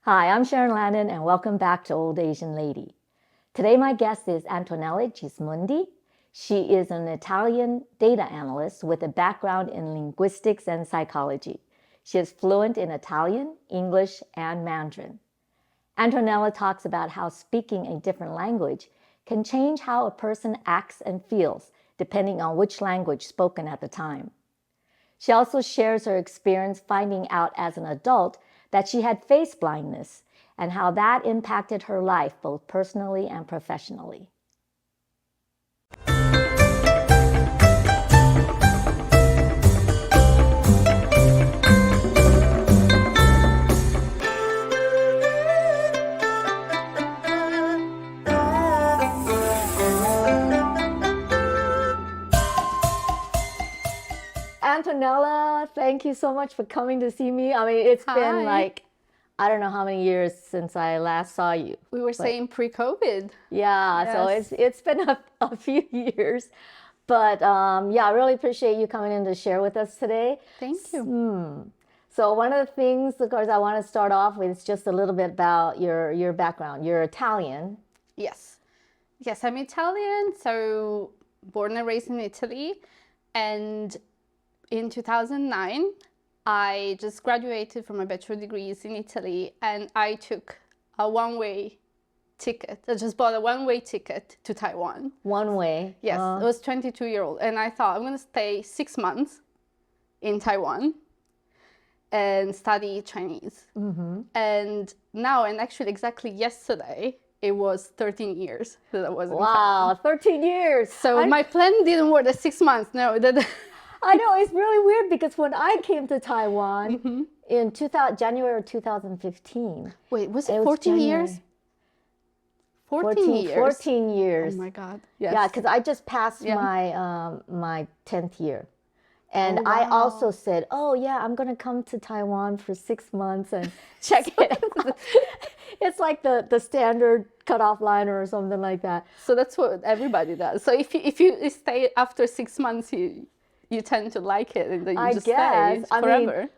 Hi, I'm Sharon Landon, and welcome back to Old Asian Lady. Today, my guest is Antonella Gismundi. She is an Italian data analyst with a background in linguistics and psychology. She is fluent in Italian, English, and Mandarin. Antonella talks about how speaking a different language can change how a person acts and feels, depending on which language spoken at the time. She also shares her experience finding out as an adult that she had face blindness and how that impacted her life both personally and professionally. Antonella, thank you so much for coming to see me. I mean, it's been like, I don't know how many years since I last saw you. We were saying pre-COVID. Yeah, yes. So it's been a few years. But yeah, I really appreciate you coming in to share with us today. Thank you. So one of the things, of course, I want to start off with is just a little bit about your background. You're Italian. Yes. Yes, I'm Italian, so born and raised in Italy. And in 2009, I just graduated from my bachelor degrees in Italy, and I took a one-way ticket. I just bought a one-way ticket to Taiwan. One way? Yes, I was 22-year-old, and I thought I'm going to stay 6 months in Taiwan and study Chinese. And now, and actually exactly yesterday, it was 13 years that I was in Taiwan. Wow, 13 years. So my plan didn't work the 6 months. No, I know, it's really weird because when I came to Taiwan in January of 2015. Wait, was it 14 years? 14 years. 14 years. Oh my God. Yes. Yeah, because I just passed my 10th year. And I also said, oh yeah, I'm going to come to Taiwan for 6 months and check it out. It's like the standard cutoff line or something like that. So that's what everybody does. So if you stay after 6 months, you tend to like it and then you just stay forever. I mean,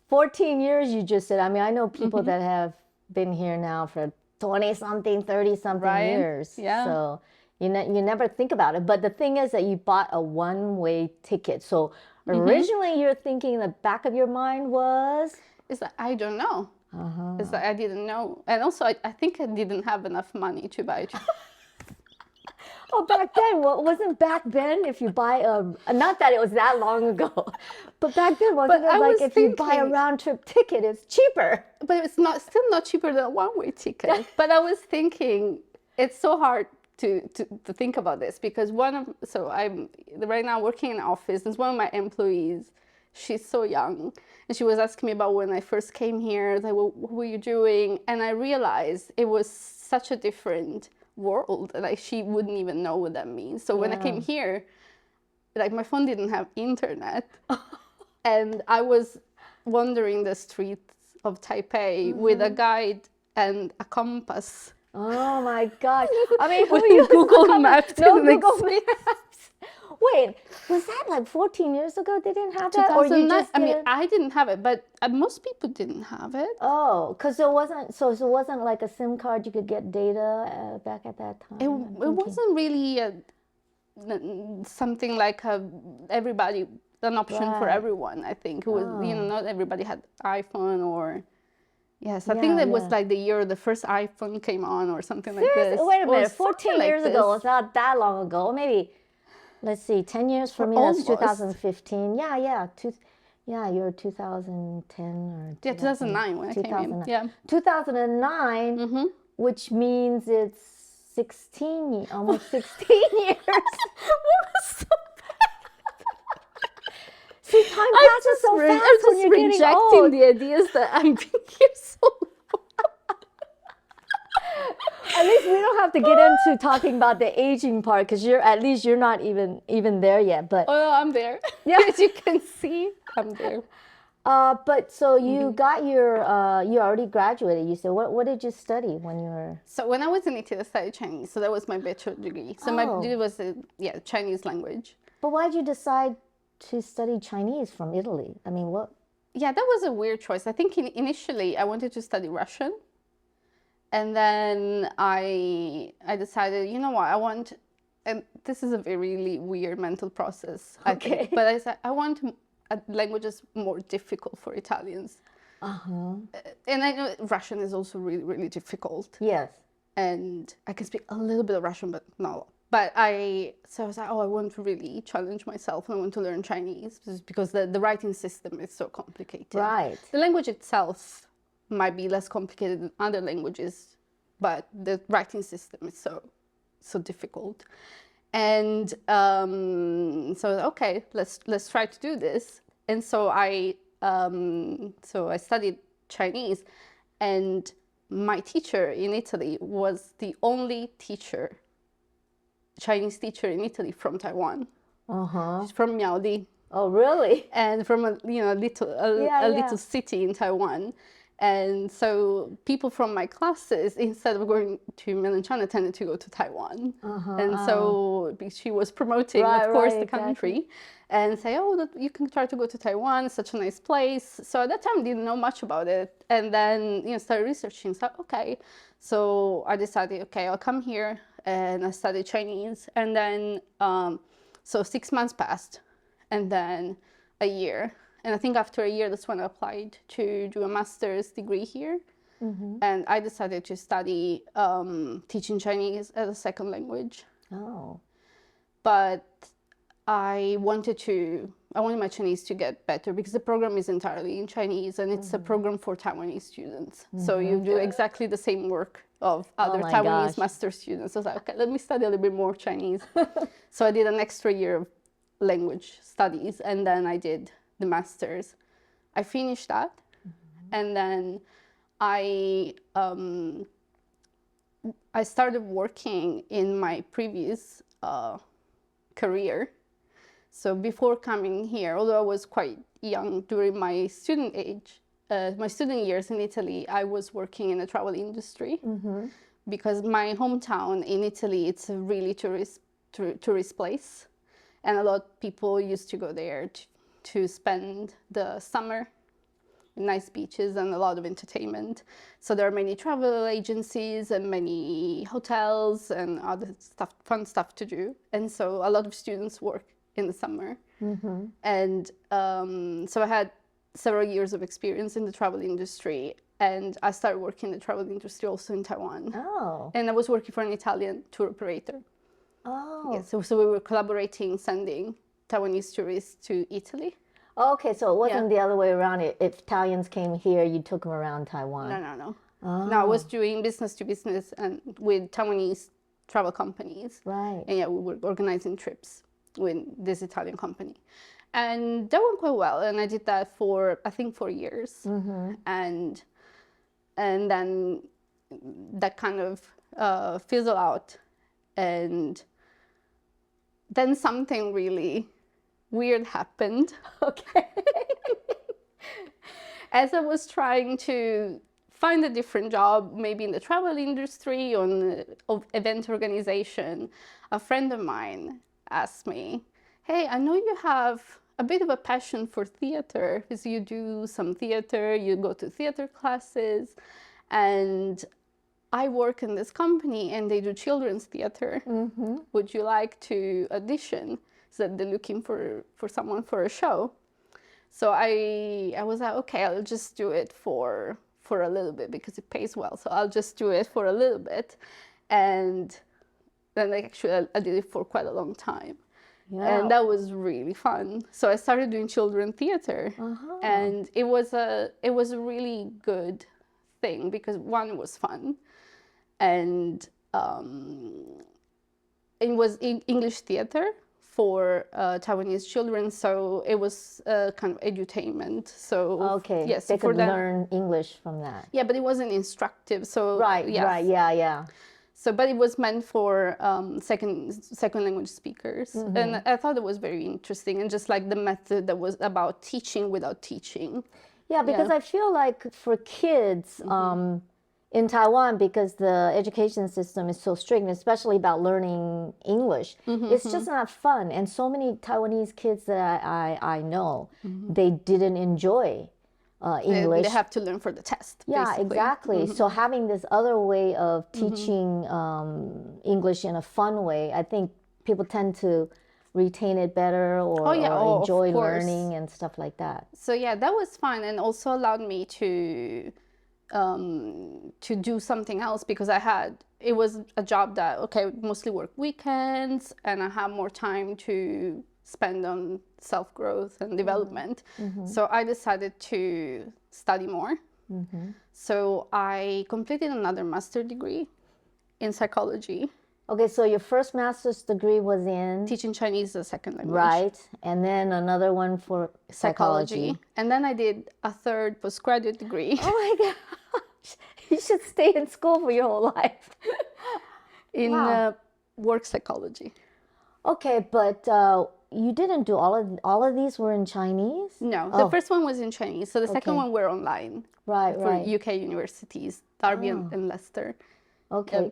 14 years you just said. I mean, I know people that have been here now for 20-something, 30-something years. Yeah. So you never think about it. But the thing is that you bought a one-way ticket. So originally you're thinking the back of your mind was? Is that I don't know. Is that I didn't know. And also I think I didn't have enough money to buy it. Oh, back then, wasn't back then if you buy not that it was that long ago, but back then wasn't it like if you buy a round trip ticket, it's cheaper. But it's still not cheaper than a one-way ticket. But I was thinking it's so hard to think about this because I'm right now working in an office. There's one of my employees. She's so young, and she was asking me about when I first came here. Like, well, what were you doing? And I realized it was such a different world. Like she wouldn't even know what that means. So when I came here, like my phone didn't have internet, and I was wandering the streets of Taipei with a guide and a compass. Oh my gosh! I mean, with the Google Maps. No Google Maps. Wait, was that like 14 years ago? They didn't have that, or you just didn't? I mean, I didn't have it, but most people didn't have it. Oh, because it wasn't. So it wasn't like a SIM card you could get data back at that time. It wasn't really something like an option for everyone. I think it was. Not everybody had iPhone or. Yes, I think that was like the year the first iPhone came on or something like this. Wait a minute, 14 years ago was not that long ago. Maybe. Let's see, 10 years for me, that's 2015. Yeah, you're 2010 or 2009 when I came in. Yeah. 2009, which means it's 16, almost 16 years. So see, time passes so fast when you're getting old. I'm just rejecting the ideas that I've been here so long. At least we don't have to get into talking about the aging part because you're not even there yet. But I'm there. Yeah, as you can see, I'm there. But so you got your you already graduated. You said what did you study when you were? So when I was in Italy, I studied Chinese. So that was my bachelor degree. So my degree was Chinese language. But why did you decide to study Chinese from Italy? I mean, what? yeah, that was a weird choice. I think initially I wanted to study Russian. And then I decided, you know what, I want, and this is a really weird mental process, I think, but I said, I want languages more difficult for Italians. And I know Russian is also really, really difficult. Yes. And I can speak a little bit of Russian, but not a lot. But so I was like, oh, I want to really challenge myself and I want to learn Chinese because the writing system is so complicated. Right. The language itself might be less complicated than other languages, but the writing system is so difficult. And so okay, let's try to do this. And so I studied Chinese, and my teacher in Italy was the only Chinese teacher in Italy from Taiwan. She's from Miaoli. Oh, really? And from a little city in Taiwan. And so people from my classes, instead of going to mainland China, tended to go to Taiwan. And so she was promoting, of course, the country, and say, oh, you can try to go to Taiwan, it's such a nice place. So at that time, I didn't know much about it. And then, started researching. So, okay. So I decided, okay, I'll come here and I studied Chinese. And then, so 6 months passed, and then a year. And I think after a year, that's when I applied to do a master's degree here. And I decided to study teaching Chinese as a second language. Oh. But I wanted my Chinese to get better because the program is entirely in Chinese, and it's a program for Taiwanese students. So you do exactly the same work of other Taiwanese master students. So I was like, okay, let me study a little bit more Chinese. So I did an extra year of language studies, and then I did the master's. I finished that, and then I started working in my previous career. So before coming here, although I was quite young during my student years in Italy, I was working in the travel industry because my hometown in Italy, it's a really tourist place, and a lot of people used to go there to spend the summer in nice beaches and a lot of entertainment. So there are many travel agencies and many hotels and other fun stuff to do. And so a lot of students work in the summer. And so I had several years of experience in the travel industry, and I started working in the travel industry also in Taiwan. Oh. And I was working for an Italian tour operator. Oh. Yeah, so we were collaborating, sending Taiwanese tourists to Italy. Okay, so it wasn't the other way around. If Italians came here, you took them around Taiwan. No. No, I was doing business to business and with Taiwanese travel companies. Right. And we were organizing trips with this Italian company. And that went quite well. And I did that for, I think, 4 years. And then that kind of fizzled out. And then something really weird happened. Okay. As I was trying to find a different job, maybe in the travel industry or of event organization, a friend of mine asked me, hey, I know you have a bit of a passion for theater because you do some theater, you go to theater classes, and I work in this company and they do children's theater. Would you like to audition? So they're looking for someone for a show. So I was like, okay, I'll just do it for a little bit because it pays well. So I'll just do it for a little bit. And then actually I did it for quite a long time. Yeah. And that was really fun. So I started doing children's theater. And it was a really good thing because one, it was fun. And it was English theater for Taiwanese children, so it was kind of edutainment. So okay, yes, they could them, learn English from that. Yeah, but it wasn't instructive. So right, yeah. So, but it was meant for second language speakers, and I thought it was very interesting, and just like the method that was about teaching without teaching. Yeah, because I feel like for kids. In Taiwan, because the education system is so strict, especially about learning English, it's just not fun. And so many Taiwanese kids that I know, they didn't enjoy English. They have to learn for the test. Yeah, basically. exactly. So having this other way of teaching English in a fun way, I think people tend to retain it better or enjoy learning and stuff like that. So yeah, that was fun, and also allowed me to do something else, because it was a job that, mostly work weekends, and I have more time to spend on self-growth and development. So I decided to study more. So I completed another master's degree in psychology. Okay, so your first master's degree was in? Teaching Chinese as a second language. Right, and then another one for psychology. And then I did a third postgraduate degree. Oh my gosh, you should stay in school for your whole life. In work psychology. Okay, but you didn't do all of these were in Chinese? No, the first one was in Chinese. So the second one were online. Right, for UK universities, Derby and Leicester. Okay.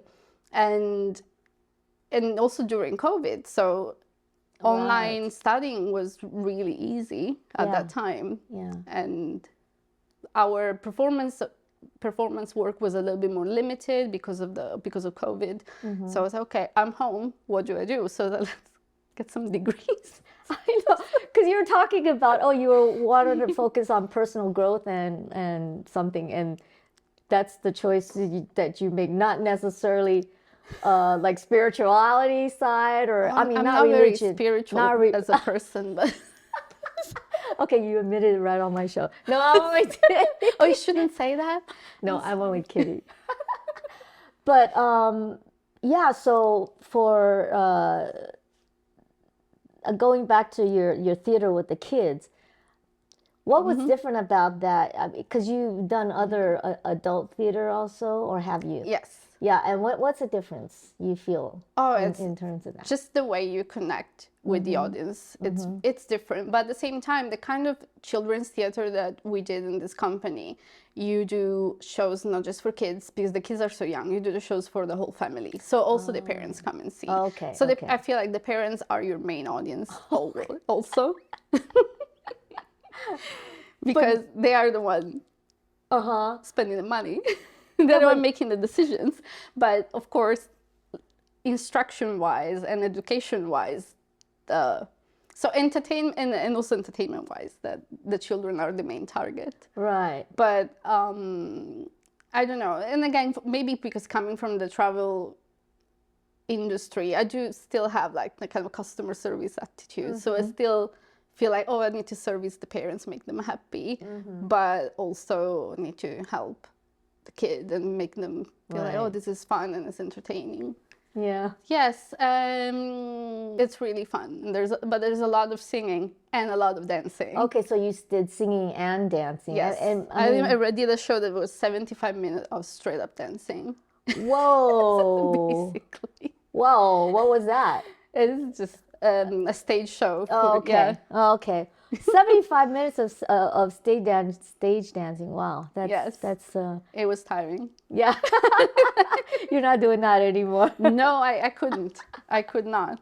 And also during COVID, so online studying was really easy at that time. Yeah. And our performance work was a little bit more limited because of COVID. So I was like, okay, I'm home. What do I do? So let's get some degrees. I know, because you were talking about, you wanted to focus on personal growth and something, and that's the choice that you make, not necessarily like spirituality side, or I'm not religion. Very spiritual as a person, but okay, you admitted it right on my show. No, I'm only kidding. Oh, you shouldn't say that. No, I'm only kidding. But yeah, so for going back to your theater with the kids, what was different about that? Because you've done other adult theater also, or have you? Yes. Yeah, and what's the difference you feel in terms of that? Just the way you connect with the audience. It's different, but at the same time, the kind of children's theater that we did in this company, you do shows not just for kids, because the kids are so young. You do the shows for the whole family, so also the parents come and see. Okay. So I feel like the parents are your main audience also, because they are the one spending the money. They're the one making the decisions. But of course, instruction-wise and education-wise, so entertainment and also entertainment-wise, that the children are the main target. Right. But I don't know. And again, maybe because coming from the travel industry, I do still have like the kind of customer service attitude. So I still feel like, I need to service the parents, make them happy, but also need to help the kid and make them feel like, this is fun and it's entertaining. Yeah. Yes, it's really fun. But there's a lot of singing and a lot of dancing. Okay, so you did singing and dancing. Yes, and I did a show that was 75 minutes of straight up dancing. Whoa. Basically. Whoa, what was that? It's just a stage show. Okay. Yeah. Okay. 75 minutes of stage dancing. Wow. That's It was tiring. Yeah. You're not doing that anymore. No, I couldn't. I could not.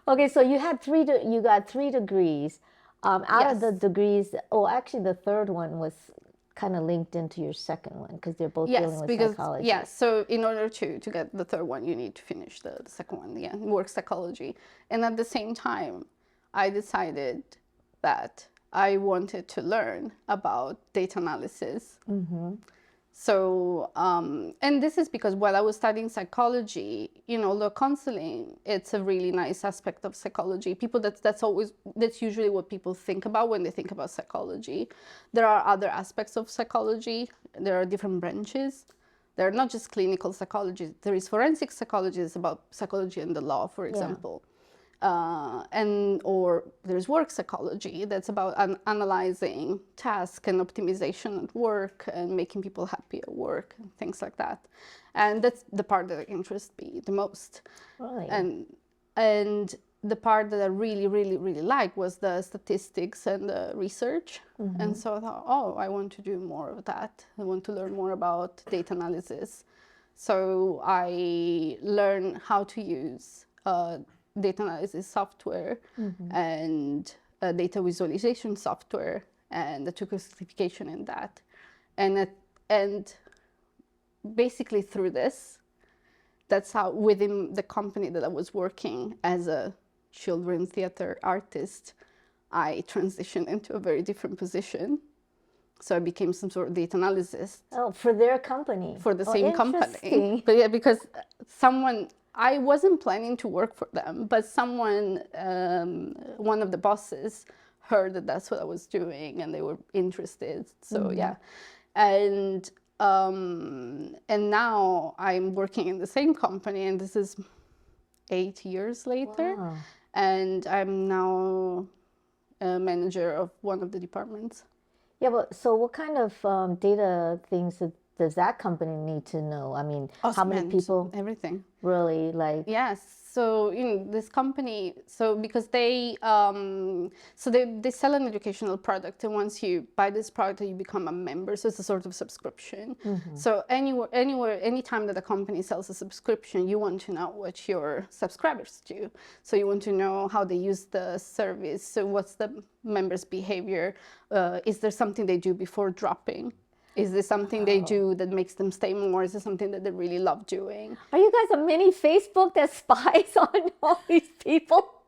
Okay, so you got 3 degrees. Out of the degrees, actually the third one was kind of linked into your second one, because they're both dealing with psychology. Yes, so in order to get the third one, you need to finish the second one, work psychology. And at the same time, I decided that I wanted to learn about data analysis. So, and this is because while I was studying psychology, the counseling, it's a really nice aspect of psychology. That's usually what people think about when they think about psychology. There are other aspects of psychology. There are different branches. There are not just clinical psychology. There is forensic psychology. It's about psychology and the law, for example. Or there's work psychology that's about analyzing task and optimization at work and making people happy at work and things like that. And that's the part that interests me the most. Right. And the part that I really, really, really liked was the statistics and the research. And so I thought, I want to do more of that. I want to learn more about data analysis. So I learned how to use data analysis software and data visualization software and I took a certification in that. And basically through this, that's how within the company that I was working as a children's theater artist, I transitioned into a very different position. So I became some sort of data analyst. Oh, for their company. For the same company. Interesting. But yeah, because I wasn't planning to work for them, but one of the bosses heard that that's what I was doing and they were interested. So yeah. And now I'm working in the same company, and this is 8 years later. Wow. And I'm now a manager of one of the departments. Yeah, but so what kind of data things does that company need to know? I mean, how many people? Everything. Really, like? Yes. So this company, because they sell an educational product, and once you buy this product, you become a member. So it's a sort of subscription. So anytime that a company sells a subscription, you want to know what your subscribers do. So you want to know how they use the service. So what's the members' behavior? Is there something they do before dropping? Is this something they do that makes them stay more? Is this something that they really love doing? Are you guys a mini Facebook that spies on all these people?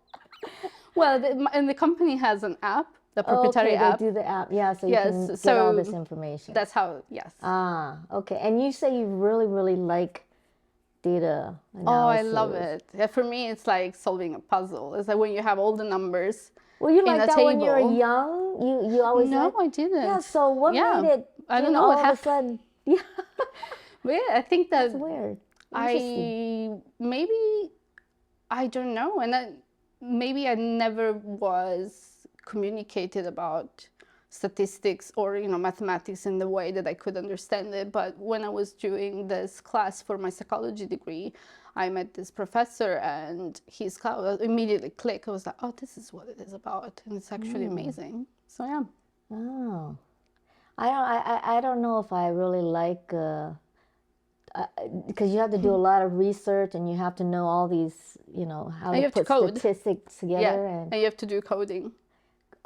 Well, and the company has an app, the proprietary app. They do the app, yeah, so you can get all this information. That's how, yes. Ah, okay. And you say you really, really like data analysis. Oh, I love it. Yeah, for me, it's like solving a puzzle. It's like when you have all the numbers. Well, you like that when you're young? You always No, I didn't. Yeah, so what made it, I don't know what all of a sudden? Yeah. But yeah, I think That's weird. I don't know. And maybe I never was communicated about statistics or mathematics in the way that I could understand it. But when I was doing this class for my psychology degree, I met this professor, and his class immediately clicked. I was like, oh, this is what it is about, and it's actually amazing. So yeah. Oh, I don't know if I really like because you have to do a lot of research, and you have to know all these, how to put statistics together, and you have to do coding.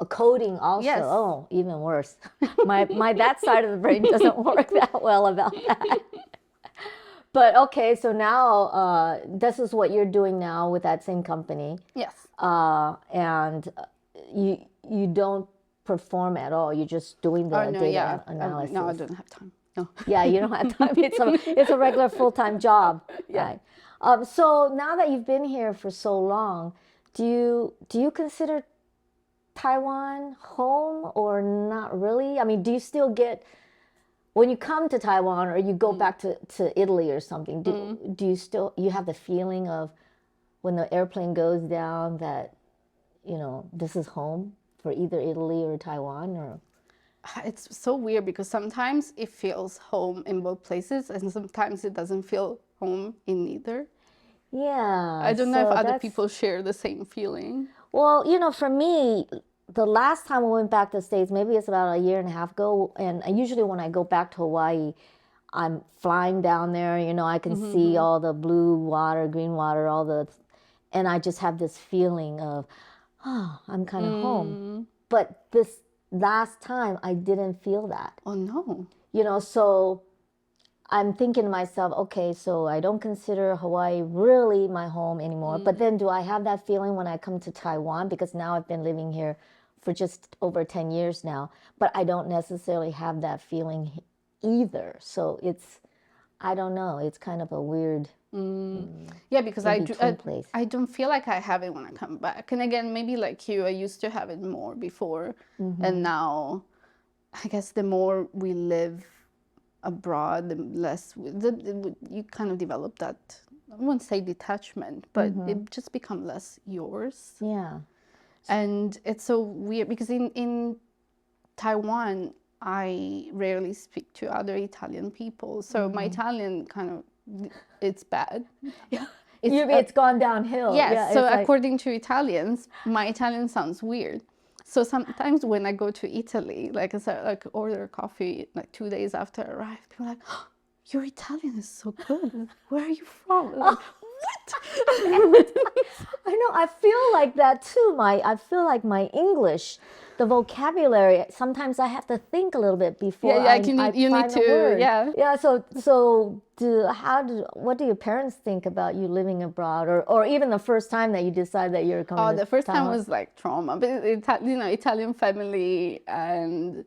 Coding also. Yes. Oh, even worse. my that side of the brain doesn't work that well about that. But okay, so now this is what you're doing now with that same company. Yes. And you don't perform at all. You're just doing the data analysis. No, I don't have time. No. Yeah, you don't have time. It's a regular full-time job. Yeah. Right? So now that you've been here for so long, do you consider Taiwan home or not really? I mean, do you still get, when you come to Taiwan or you go back to Italy or something, do you still, you have the feeling of when the airplane goes down that, this is home for either Italy or Taiwan? Or it's so weird because sometimes it feels home in both places, and sometimes it doesn't feel home in neither. Yeah. I don't know if other people share the same feeling. Well, for me, the last time I went back to the States, maybe it's about a year and a half ago, and usually when I go back to Hawaii, I'm flying down there, I can see all the blue water, green water, and I just have this feeling of, oh, I'm kind of home. But this last time, I didn't feel that. Oh, no. So I'm thinking to myself, okay, so I don't consider Hawaii really my home anymore. But then do I have that feeling when I come to Taiwan? Because now I've been living here for just over 10 years now. But I don't necessarily have that feeling either. So I don't know. It's kind of a weird... Yeah, because I don't feel like I have it when I come back. And again, maybe like you, I used to have it more before. And now, I guess the more we live abroad, the less you kind of develop that, I won't say detachment, but it just becomes less yours. Yeah. And it's so weird because in Taiwan, I rarely speak to other Italian people. So my Italian kind of, it's bad. Yeah. It's gone downhill. Yes. Yeah, so according to Italians, my Italian sounds weird. So sometimes when I go to Italy, like I said, like order coffee like 2 days after I arrive, people are like, oh, your Italian is so good. Where are you from? Like, what? I know. I feel like that too. I feel like my English, the vocabulary. Sometimes I have to think a little bit before I find the word. Yeah. What do your parents think about you living abroad, or even the first time that you decide that you're coming? The first time Taiwan? was like trauma, but Italian family, and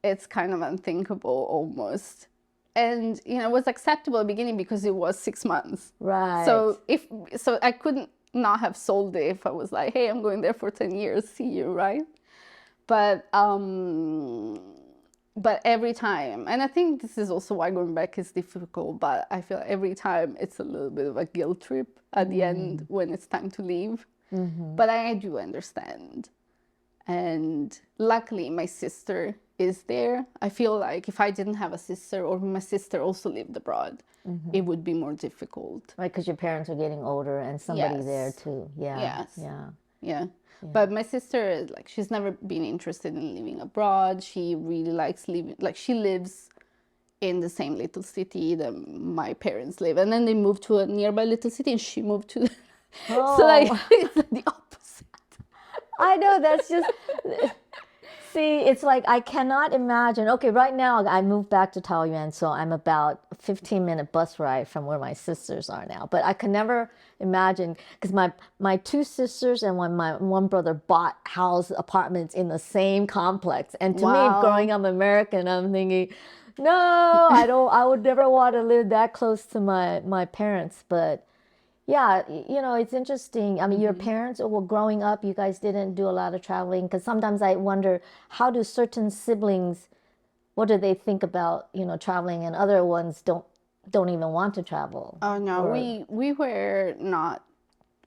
it's kind of unthinkable almost. And it was acceptable at the beginning because it was 6 months. Right. So I couldn't not have sold it if I was like, hey, I'm going there for 10 years, see you, right? But every time, and I think this is also why going back is difficult, but I feel every time it's a little bit of a guilt trip at the end when it's time to leave. But I do understand. And luckily my sister is there. I feel like if I didn't have a sister, or my sister also lived abroad, it would be more difficult. Right, because your parents are getting older and somebody there too. Yeah. Yes. Yeah. But my sister, like, she's never been interested in living abroad. She really likes living, like, she lives in the same little city that my parents live. And then they moved to a nearby little city, and she moved to... So, like, it's the opposite. I know, that's just... See, it's like I cannot imagine. Okay, right now I moved back to Taoyuan, so I'm about a 15-minute bus ride from where my sisters are now. But I could never imagine, because my two sisters and my one brother bought apartments in the same complex. And to me, growing up American, I'm thinking, no, I would never want to live that close to my parents. But yeah, it's interesting. I mean, your parents, or growing up, you guys didn't do a lot of traveling? Because sometimes I wonder, how do certain siblings, what do they think about, traveling, and other ones don't even want to travel? Oh, no, we were not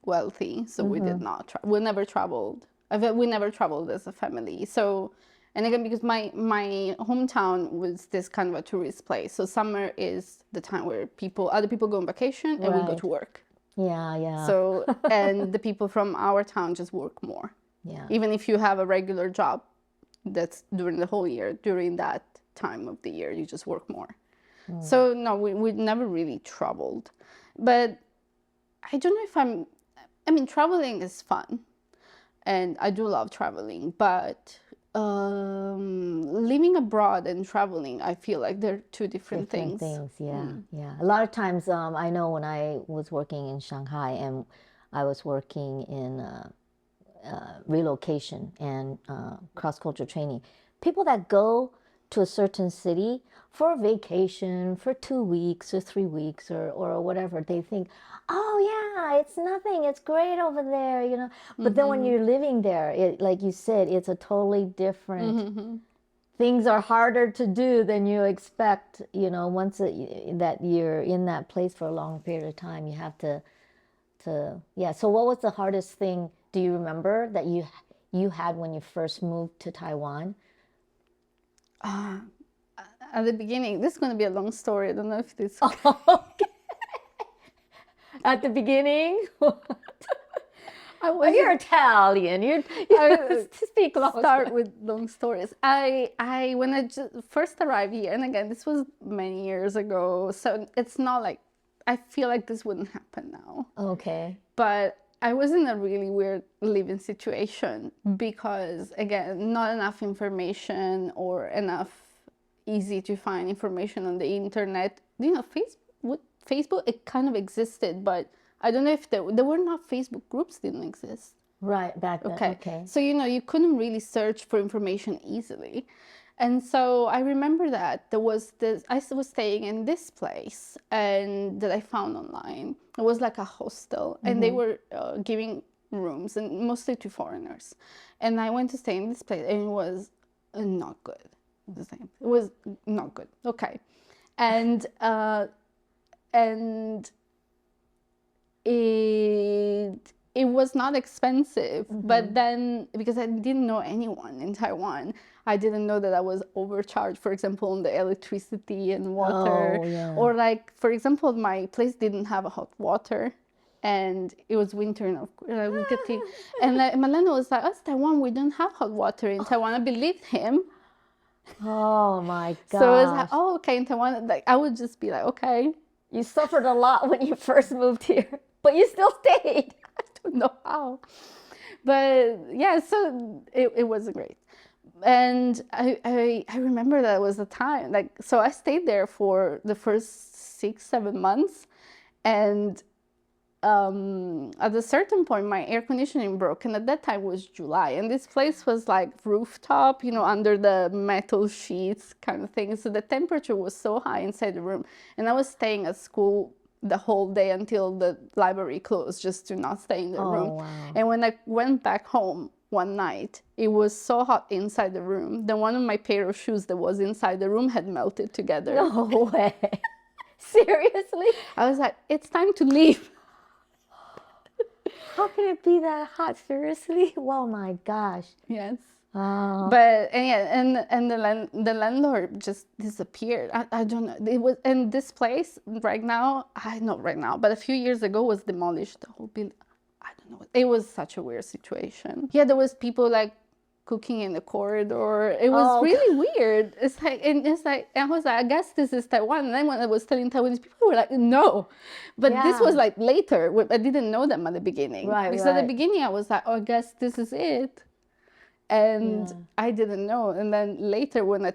wealthy, so we did not we never traveled. We never traveled as a family. So, and again, because my hometown was this kind of a tourist place. So summer is the time where other people go on vacation, and we go to work. Yeah. So, and the people from our town just work more. Yeah. Even if you have a regular job, that's during the whole year, during that time of the year, you just work more. So no, we never really traveled. But I don't know if traveling is fun, and I do love traveling, but living abroad and traveling, I feel like they're two different things. Yeah. A lot of times, I know when I was working in Shanghai, and I was working in relocation and cross-cultural training, people that go to a certain city for a vacation for 2 weeks or 3 weeks or whatever, they think, oh yeah, it's nothing, it's great over there, But then when you're living there, like you said, it's a totally different. Things are harder to do than you expect. Once that you're in that place for a long period of time, you have to. Yeah. So what was the hardest thing? Do you remember that you had when you first moved to Taiwan? At the beginning, this is going to be a long story. I don't know if this... Okay. At the beginning? You're Italian. You speak long. Start with long stories. When I first arrived here, and again, this was many years ago, so it's not like, I feel like this wouldn't happen now. Okay. But I was in a really weird living situation because, again, not enough information or enough easy to find information on the internet. Facebook, it kind of existed, but I don't know if there were not Facebook groups, didn't exist. Right, back then. Okay. So, you couldn't really search for information easily. And so I remember that I was staying in this place, and that I found online. It was like a hostel, and they were giving rooms, and mostly to foreigners. And I went to stay in this place, and it was not good. It was not good. Okay. And it was not expensive, but then, because I didn't know anyone in Taiwan, I didn't know that I was overcharged, for example, on the electricity and water. Or like, for example, my place didn't have a hot water, and it was winter, and we could take, and my landlord was like, "Oh, it's Taiwan, we don't have hot water in Taiwan." I believed him. Oh my God. So it was like, oh, okay, in Taiwan, like, I would just be like, okay. You suffered a lot when you first moved here, but you still stayed. don't know how. But yeah, so it wasn't great. And I remember that was the time, like, so I stayed there for the first 6-7 months, and at a certain point my air conditioning broke, and at that time was July, and this place was like rooftop, you know, under the metal sheets kind of thing, so the temperature was so high inside the room, and I was staying at school the whole day until the library closed, just to not stay in the room. Wow. And when I went back home one night, it was so hot inside the room that one of my pair of shoes that was inside the room had melted together. No way. Seriously? I was like, it's time to leave. How can it be that hot? Seriously? Oh my gosh. Yes. Oh. But and yeah, and the landlord just disappeared. I don't know. It was, and this place right now, not right now, but a few years ago was demolished. The whole building. I don't know. It was such a weird situation. Yeah, there was people like cooking in the corridor. It was really weird. It's like, and I was like, I guess this is Taiwan. And then when I was telling Taiwanese people, were like, no. But this was like later. I didn't know them at the beginning. Right, because at the beginning I was like, oh, I guess this is it. And I didn't know. And then later when I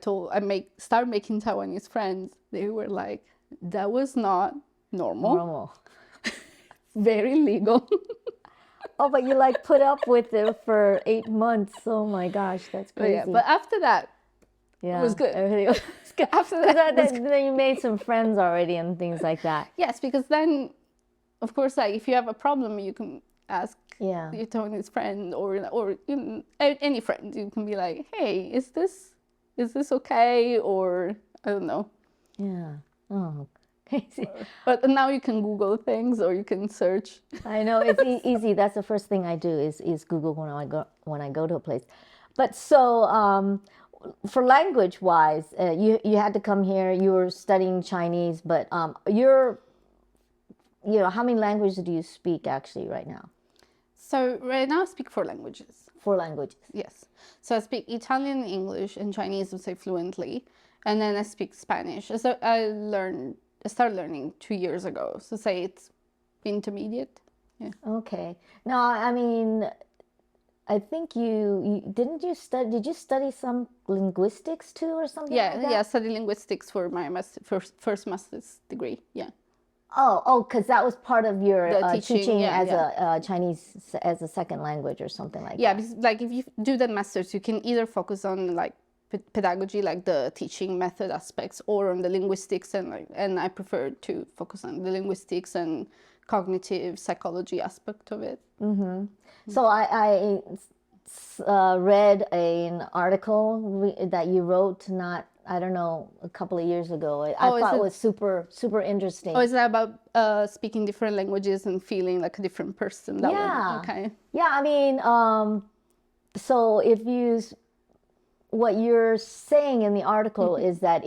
start making Taiwanese friends, they were like, that was not normal. Very legal. Oh, but you like put up with it for 8 months. Oh my gosh, that's crazy. But after that, it was good. Everything was good. After that, then you made some friends already and things like that. Yes, because then, of course, like if you have a problem, you can ask your Taiwanese friend or you know, any friend. You can be like, hey, is this okay? Or I don't know. Yeah. Oh, crazy. But now you can Google things or you can search. I know, it's easy. That's the first thing I do is Google when I go to a place. But so for language wise, you had to come here. You were studying Chinese, but how many languages do you speak actually right now? So right now I speak 4 languages. 4 languages. Yes. So I speak Italian, English, and Chinese, I would say fluently, and then I speak Spanish. So I started learning 2 years ago. So say it's intermediate. Yeah. Okay. Now, I mean, I think did you study some linguistics too or something like that? Yeah, I studied linguistics for my first master's degree. Yeah. Oh, because that was part of your teaching as a Chinese as a second language or something like that. Yeah, because like if you do that master's, you can either focus on like pedagogy, like the teaching method aspects, or on the linguistics, and I prefer to focus on the linguistics and cognitive psychology aspect of it. Mm-hmm. So I read an article that you wrote a couple of years ago. I thought it was super, super interesting. Oh, is that about speaking different languages and feeling like a different person? That one? Okay. Yeah, I mean, so what you're saying in the article is that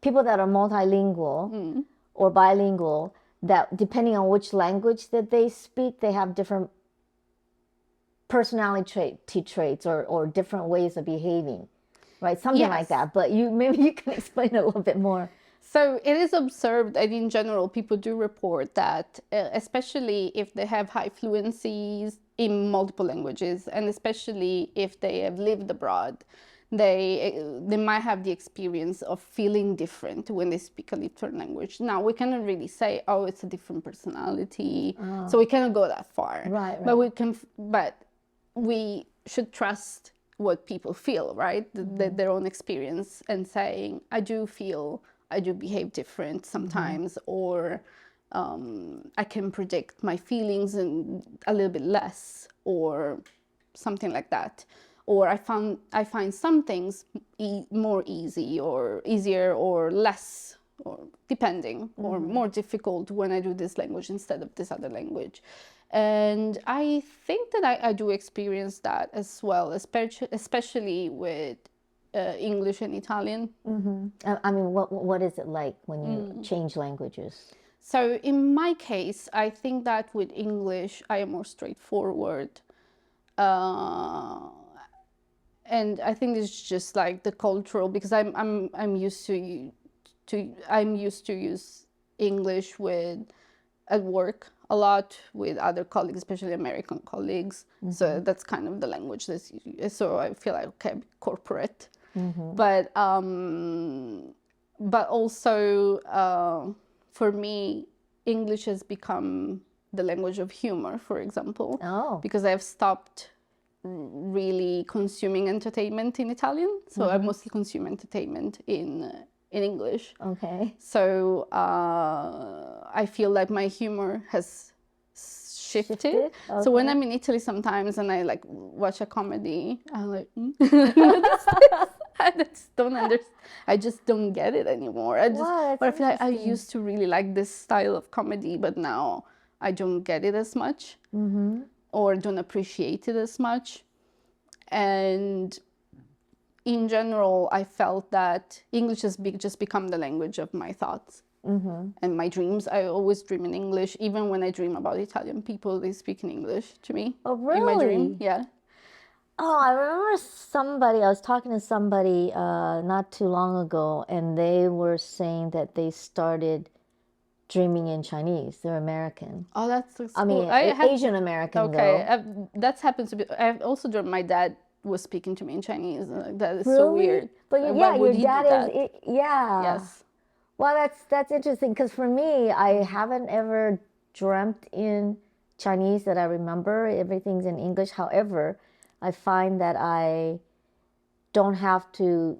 people that are multilingual or bilingual, that depending on which language that they speak, they have different personality traits or different ways of behaving, right? Something like that. But maybe you can explain it a little bit more. So it is observed, and in general, people do report that, especially if they have high fluencies in multiple languages, and especially if they have lived abroad, they might have the experience of feeling different when they speak a different language. Now, we cannot really say, oh, it's a different personality, so we cannot go that far. Right. But we should trust what people feel, right? Their own experience, and saying, I do behave different sometimes, or I can predict my feelings and a little bit less, or something like that. Or I find some things more easy or easier or less, or depending, or more difficult when I do this language instead of this other language. And I think that I do experience that as well, especially with English and Italian. Mm-hmm. I mean, what is it like when you change languages? So in my case, I think that with English, I am more straightforward. And I think it's just like the cultural, because I'm used to use English at work a lot with other colleagues, especially American colleagues. So that's kind of the language that's so I feel like okay, corporate. But also for me, English has become the language of humor, for example, because I've stopped really consuming entertainment in Italian. So I mostly consume entertainment in English. Okay. So I feel like my humor has shifted. Okay. So when I'm in Italy sometimes and I like watch a comedy, I'm like, I just don't understand. I just don't get it anymore. I feel like I used to really like this style of comedy, but now I don't get it as much or don't appreciate it as much. And in general, I felt that English has just become the language of my thoughts and my dreams. I always dream in English. Even when I dream about Italian people, they speak in English to me. Oh, really? In my dream, yeah. Oh, I remember I was talking to somebody not too long ago, and they were saying that they started dreaming in Chinese. They're American. Oh, that's so cool. I mean, Asian American, okay, though. that's happened to be. I've also dreamt my dad was speaking to me in Chinese. That is really? so weird. But yeah, your dad is. Yeah. Yes. Well, that's interesting because for me, I haven't ever dreamt in Chinese that I remember. Everything's in English. However, I find that I don't have to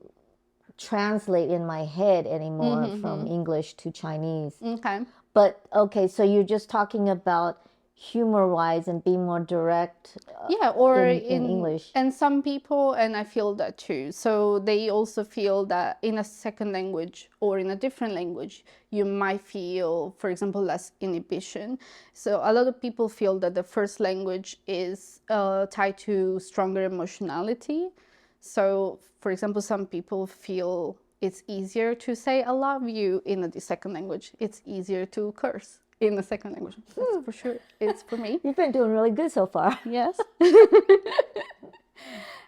translate in my head anymore from English to Chinese. Okay. But okay, so you're just talking about humor-wise and being more direct. Yeah, or in English. And some people, and I feel that too. So they also feel that in a second language or in a different language, you might feel, for example, less inhibition. So a lot of people feel that the first language is tied to stronger emotionality. So, for example, some people feel it's easier to say I love you in the second language. It's easier to curse in the second language. That's for sure. It's for me. You've been doing really good so far. Yes.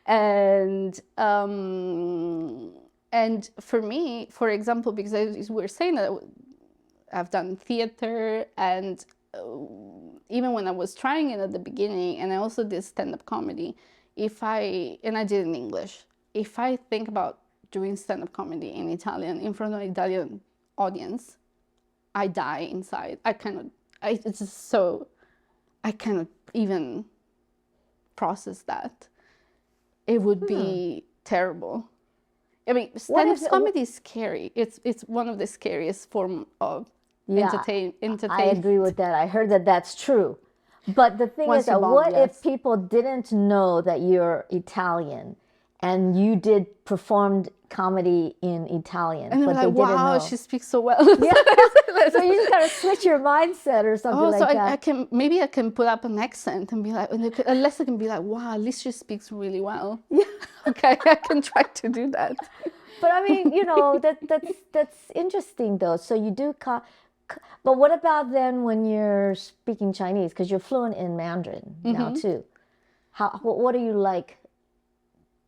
And for me, for example, because we were saying that I've done theater and even when I was trying it at the beginning, and I also did stand-up comedy, and I did in English, if I think about doing stand-up comedy in Italian, in front of an Italian audience, I die inside. I cannot even process that. It would be terrible. I mean, stand-up comedy is scary. It's one of the scariest form of entertainment. I agree with that. I heard that that's true. But the thing is that what if people didn't know that you're Italian and you did performed comedy in Italian, and but like, they didn't know. She speaks so well. Yeah. So you just gotta switch your mindset or something like that. Maybe I can put up an accent and be like, unless I can be like, wow, at least she speaks really well. Yeah. Okay, I can try to do that. But I mean, that's interesting though. So you do, but what about then when you're speaking Chinese? Because you're fluent in Mandarin now too. What are you like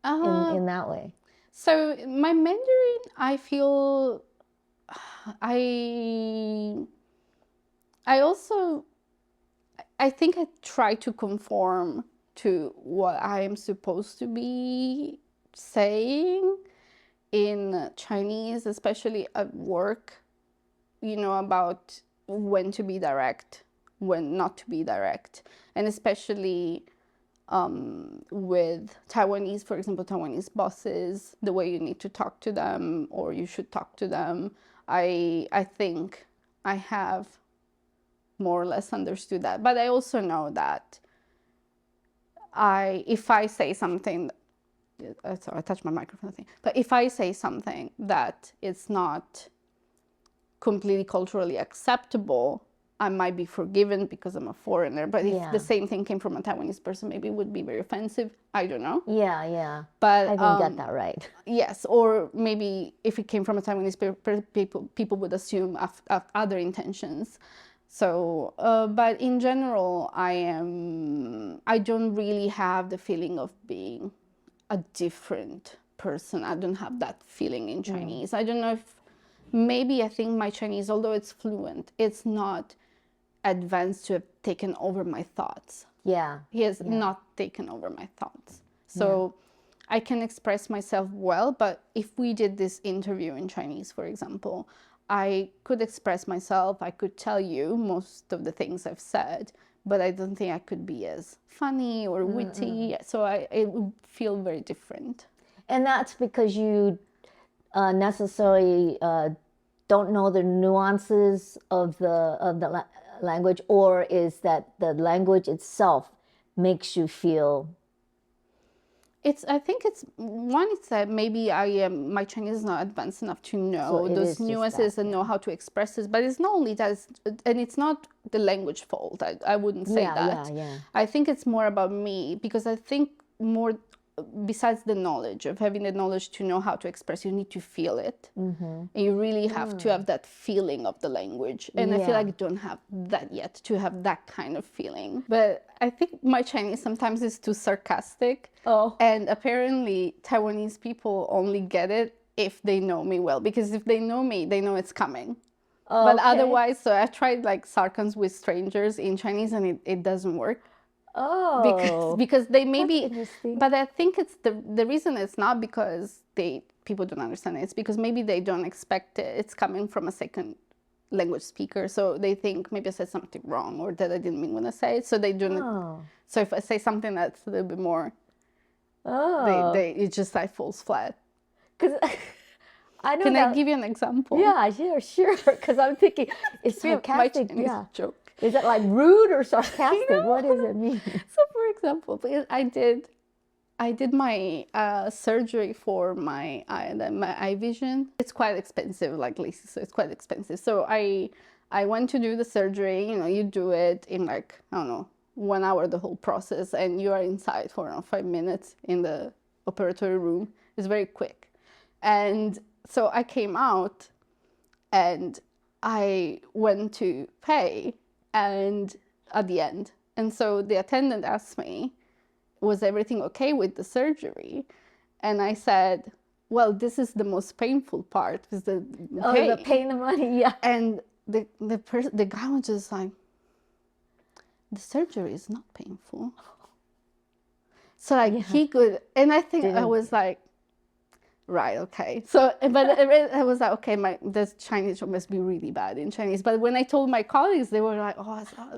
in that way? So my Mandarin, I feel, I think I try to conform to what I am supposed to be saying in Chinese, especially at work, about when to be direct, when not to be direct, and especially with Taiwanese, for example, Taiwanese bosses, the way you need to talk to them or you should talk to them. I think I have more or less understood that. But I also know that if I say something, sorry, I touched my microphone thing. But if I say something that it's not completely culturally acceptable, I might be forgiven because I'm a foreigner. But if the same thing came from a Taiwanese person, maybe it would be very offensive. I don't know. Yeah. But I didn't get that right. Yes, or maybe if it came from a Taiwanese people would assume other intentions. So, but in general, I don't really have the feeling of being a different person. I don't have that feeling in Chinese. I don't know if, maybe I think my Chinese, although it's fluent, it's not advanced to have taken over my thoughts. Yeah. He has not taken over my thoughts. So I can express myself well, but if we did this interview in Chinese, for example, I could express myself, I could tell you most of the things I've said, but I don't think I could be as funny or witty. So it would feel very different. And that's because you necessarily don't know the nuances of the language, or is that the language itself makes you feel? I think it's that maybe my Chinese is not advanced enough to know those nuances and know how to express this. But it's not only that, and it's not the language fault. I wouldn't say that. I think it's more about me, because I think more, besides the knowledge of having the knowledge to know how to express, you need to feel it. And you really have to have that feeling of the language. And I feel like I don't have that yet, to have that kind of feeling. But I think my Chinese sometimes is too sarcastic. And apparently Taiwanese people only get it if they know me well, because if they know me, they know it's coming. But otherwise, so I tried like sarcasm with strangers in Chinese, and it doesn't work. Because they maybe, but I think it's the reason it's not because people don't understand it. It's because maybe they don't expect it. It's coming from a second language speaker, so they think maybe I said something wrong, or that I didn't mean when I say it. So they don't. So if I say something that's a little bit more, it just like falls flat. Because I know. Can I give you an example? Yeah, sure. Because I'm thinking it's sarcastic. My joke. Is it like rude or sarcastic? What does it mean? So, for example, I did my surgery for my eye vision. It's quite expensive, like LASIK, so it's quite expensive. So I went to do the surgery. You know, you do it in like, I don't know, 1 hour, the whole process, and you are inside for 5 minutes in the operatory room. It's very quick. And so I came out, and I went to pay, and at the end. And so the attendant asked me, was everything okay with the surgery? And I said, well, this is the most painful part. Is the pain of money, yeah. And the guy was just like, the surgery is not painful. So like he could, and I think I was like, right, okay. So, but I was like, okay, the Chinese must be really bad in Chinese. But when I told my colleagues, they were like,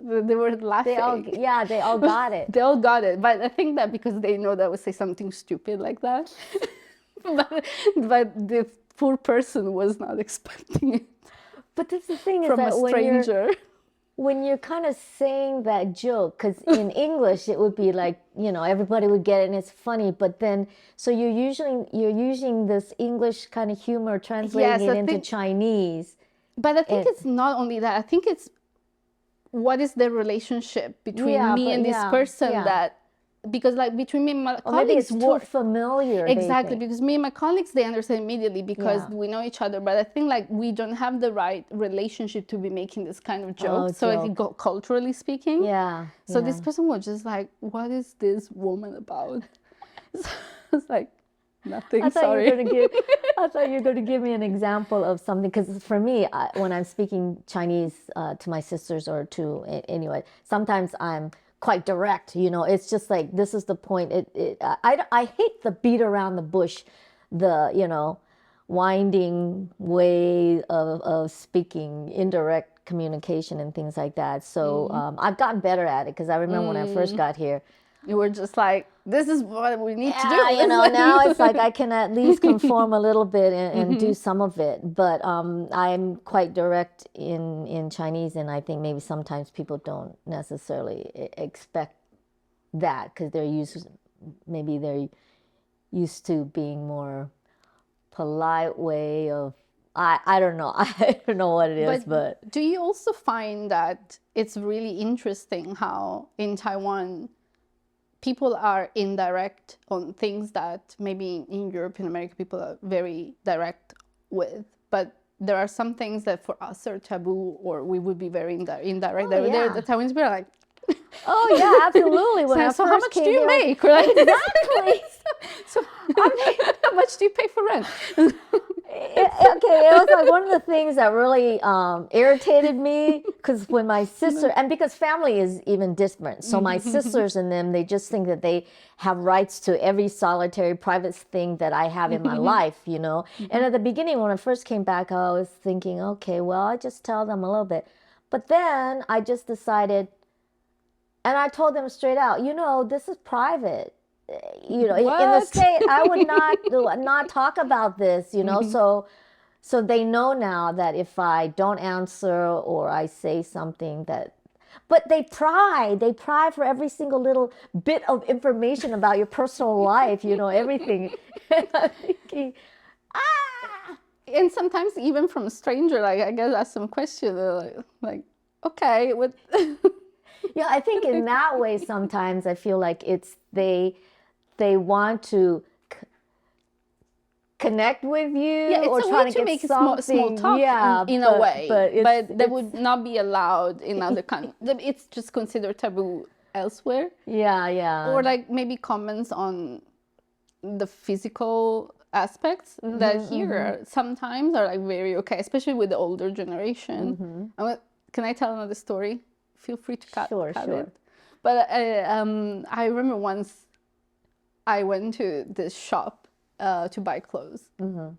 they were laughing. They all got it. They all got it. But I think that because they know that I would say something stupid like that. but the poor person was not expecting it. But that's the thing, from is that a stranger. When you're kind of saying that joke, because in English it would be like, you know, everybody would get it and it's funny, but then, so you're using this English kind of humor, translating it into Chinese. But I think it's not only that. I think it's what is the relationship between me and this person that, because like between me and my colleagues, maybe it's too familiar. Exactly, because me and my colleagues, they understand immediately because we know each other. But I think like we don't have the right relationship to be making this kind of joke. So I think culturally speaking. So this person was just like, what is this woman about? So it's like, nothing. I thought you were going to give me an example of something, because for me, when I'm speaking Chinese to my sisters or to anyway, sometimes I'm quite direct, you know. It's just like, this is the point. I hate the beat around the bush, the, you know, winding way of speaking, indirect communication and things like that. So I've gotten better at it, because I remember when I first got here, you were just like, this is what we need to do. You know, now it's like I can at least conform a little bit and do some of it. But I'm quite direct in Chinese, and I think maybe sometimes people don't necessarily expect that, because they're used to being more polite way of, I don't know. I don't know what it is, but do you also find that it's really interesting how in Taiwan people are indirect on things that maybe in Europe and America people are very direct with, but there are some things that for us are taboo, or we would be very indirect. The Taiwanese people are like, oh yeah, absolutely. When so how much do you make? Right? Exactly. So how much do you pay for rent? It was like one of the things that really irritated me because when my sister, and because family is even different, so my sisters and them, they just think that they have rights to every solitary private thing that I have in my life, you know. And at the beginning, when I first came back, I was thinking, okay, well, I just tell them a little bit. But then I just decided, and I told them straight out, you know, this is private. You know, in the state, I would not talk about this, you know. So they know now that if I don't answer or I say something that, but they pry for every single little bit of information about your personal life, you know, everything. And I'm thinking, ah. And sometimes even from a stranger, like I guess ask some question, like okay, what? Yeah, I think in that way sometimes I feel like it's they want to connect with you, Yeah, it's or a trying way to to get make something. small talk Yeah, in a way, but that it's, would not be allowed in other countries. It's just considered taboo elsewhere. yeah. Or like maybe comments on the physical aspects that here sometimes are like very okay, especially with the older generation. Can I tell another story? Feel free to cut it. But I remember once I went to this shop to buy clothes.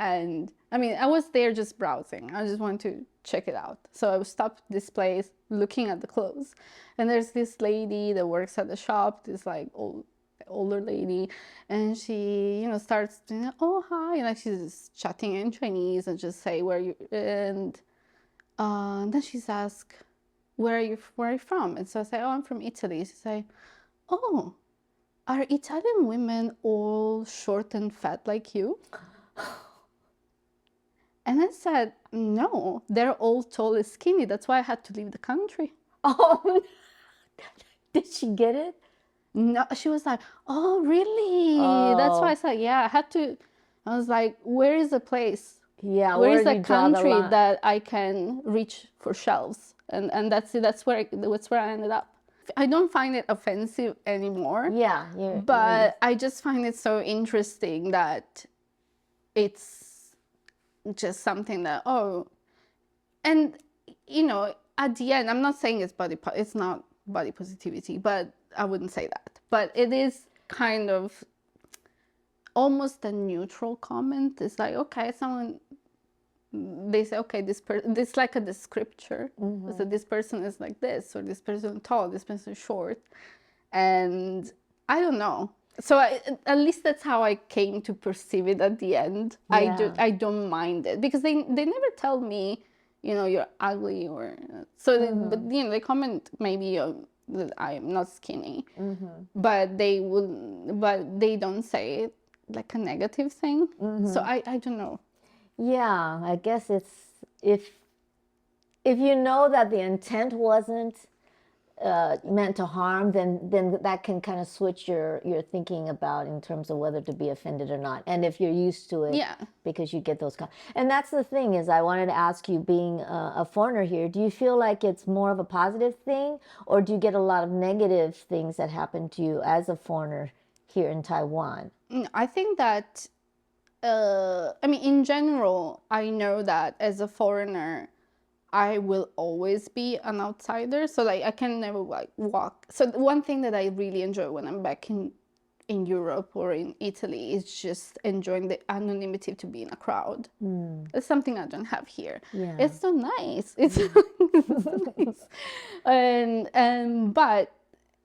And I mean, I was there just browsing. I just wanted to check it out. So I stopped this place looking at the clothes. And there's this lady that works at the shop, this like older lady. And she, you know, starts doing, oh, hi. And like she's chatting in Chinese and just say, where you, and then she's asked, where are you from? And so I say, oh, I'm from Italy. She say, oh, are Italian women all short and fat like you? And I said, no, they're all tall and skinny. That's why I had to leave the country. Oh, did she get it? No, she was like, oh, really? That's why I said, yeah, I had to. I was like, where is the place? Yeah, where is do the you draw the country line? that I can reach for shelves? And that's where I ended up. I don't find it offensive anymore. Yeah, but I just find it so interesting that it's just something that, oh, and you know, at the end, I'm not saying it's not body positivity, but I wouldn't say that. But it is kind of almost a neutral comment. It's like, okay, someone, they say, okay, this like a descriptor. So this person is like this, or this person is tall, this person is short, and I don't know. So at least that's how I came to perceive it at the end. Yeah. I don't mind it because they never tell me, you know, you're ugly or so. But you know, they comment maybe that I am not skinny, but they don't say it like a negative thing. So I don't know. Yeah, I guess it's if you know that the intent wasn't meant to harm, then that can kind of switch your thinking about in terms of whether to be offended or not. And if you're used to it, Yeah. because you get those and that's the thing is, I wanted to ask you, being a foreigner here, do you feel like it's more of a positive thing, or do you get a lot of negative things that happen to you as a foreigner here in Taiwan? I think that I mean, in general, I know that as a foreigner, I will always be an outsider. So like I can never like walk. So one thing that I really enjoy when I'm back in Europe or in Italy is just enjoying the anonymity to be in a crowd. It's something I don't have here. Yeah. It's so nice. It's so nice. And but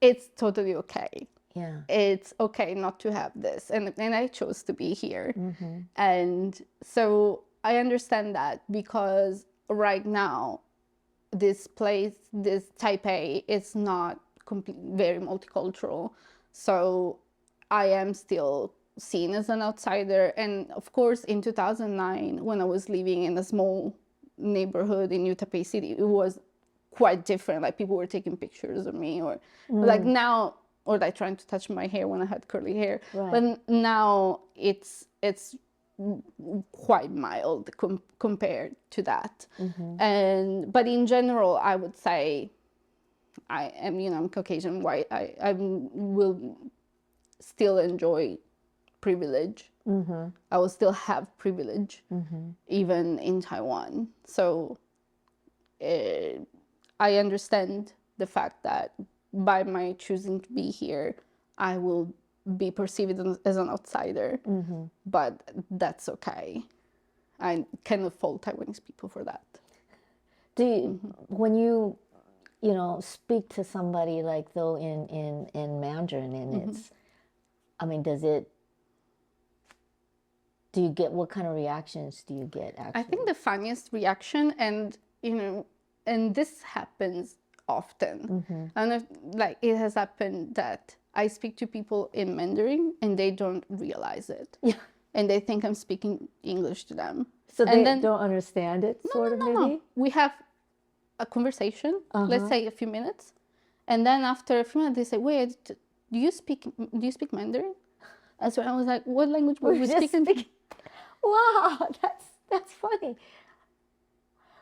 it's totally okay. Yeah. It's okay not to have this, and I chose to be here. And so I understand that, because right now this place, this Taipei, is not very multicultural, so I am still seen as an outsider. And of course in 2009, when I was living in a small neighborhood in New Taipei City, it was quite different. Like people were taking pictures of me, or like now, or like trying to touch my hair when I had curly hair. Right. But now it's quite mild compared to that. But in general, I would say I am, you know, I'm Caucasian white. I will still enjoy privilege I will still have privilege, even in Taiwan. So I understand the fact that by my choosing to be here, I will be perceived as an outsider, but that's okay. I cannot fault Taiwanese people for that. Do you, when you speak to somebody like though in Mandarin, and it's, I mean, do you get, what kind of reactions do you get actually? I think the funniest reaction, and this happens often, and like it has happened that I speak to people in Mandarin and they don't realize it. Yeah. And they think I'm speaking English to them. So they don't understand it, maybe? No. We have a conversation, let's say a few minutes, and then after a few minutes they say, "Wait, do you speak Mandarin?" And so I was like, "What language were we speaking?" Wow, that's funny.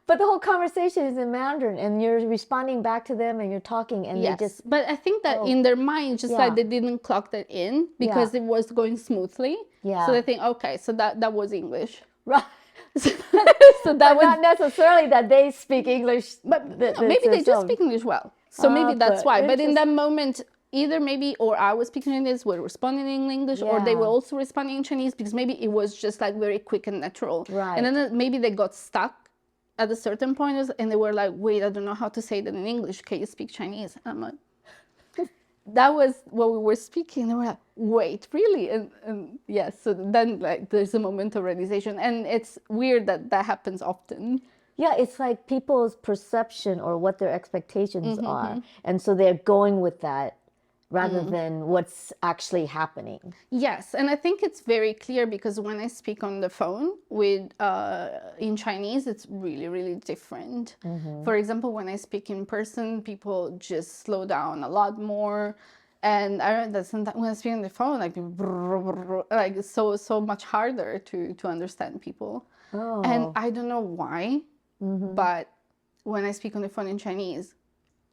But the whole conversation is in Mandarin, and you're responding back to them, and you're talking, and yes, they just... But I think that in their mind, just like they didn't clock that in because it was going smoothly. Yeah. So they think, okay, so that was English. Right. So that but was not necessarily that they speak English. But maybe they just speak English well. So maybe that's why. But in that moment, either maybe or I was speaking Chinese, were responding in English, or they were also responding in Chinese, because maybe it was just like very quick and natural. Right. And then maybe they got stuck at a certain point, and they were like, "Wait, I don't know how to say that in English. Can you speak Chinese?" And I'm like, that was what we were speaking. They were like, "Wait, really?" And yes, so then like there's a moment of realization, and it's weird that happens often. Yeah, it's like people's perception or what their expectations are, and so they're going with that rather than what's actually happening. Yes, and I think it's very clear because when I speak on the phone with in Chinese, it's really, really different. For example, when I speak in person, people just slow down a lot more. And I remember that sometimes when I speak on the phone, like it's so much harder to understand people. Oh. And I don't know why, but when I speak on the phone in Chinese,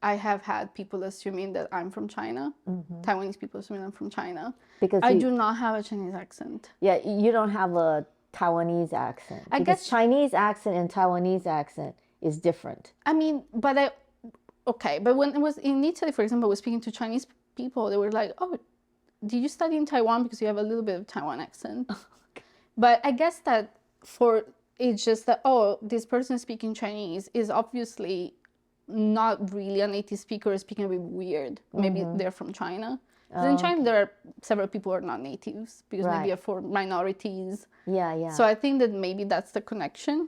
I have had people assuming that I'm from China. Taiwanese people assuming I'm from China. Because I do not have a Chinese accent. Yeah, you don't have a Taiwanese accent. I guess Chinese accent and Taiwanese accent is different. I mean, but when I was in Italy, for example, I was speaking to Chinese people. They were like, "Oh, did you study in Taiwan because you have a little bit of Taiwan accent?" But I guess that it's just that, oh, this person speaking Chinese is obviously not really a native speaker, speaking a bit weird. Maybe they're from China. In China, there are several people who are not natives because maybe are for minorities. Yeah. So I think that maybe that's the connection.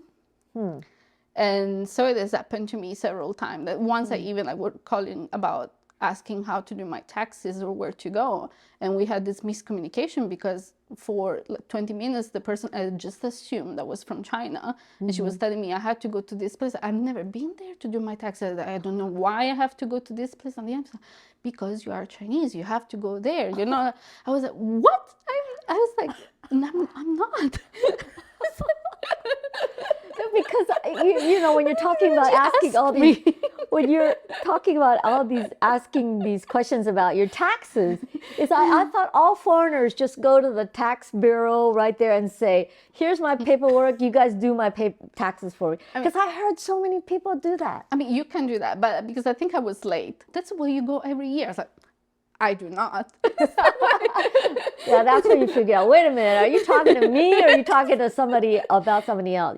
And so it has happened to me several times. That once I even were calling about asking how to do my taxes or where to go, and we had this miscommunication because for like 20 minutes the person just assumed that was from China, and she was telling me I had to go to this place. I've never been there to do my taxes. I don't know why I have to go to this place. And the answer, because you are Chinese, you have to go there. You know, I was like, what? I was like, I'm not. Because when you're talking about asking all these, when you're talking about all these asking these questions about your taxes, I thought all foreigners just go to the tax bureau right there and say, "Here's my paperwork. You guys do my taxes for me." Because I heard so many people do that. I mean, you can do that, but because I think I was late. That's where you go every year. I was like, I do not. Yeah, that's when you figure out, wait a minute, are you talking to me or are you talking to somebody about somebody else?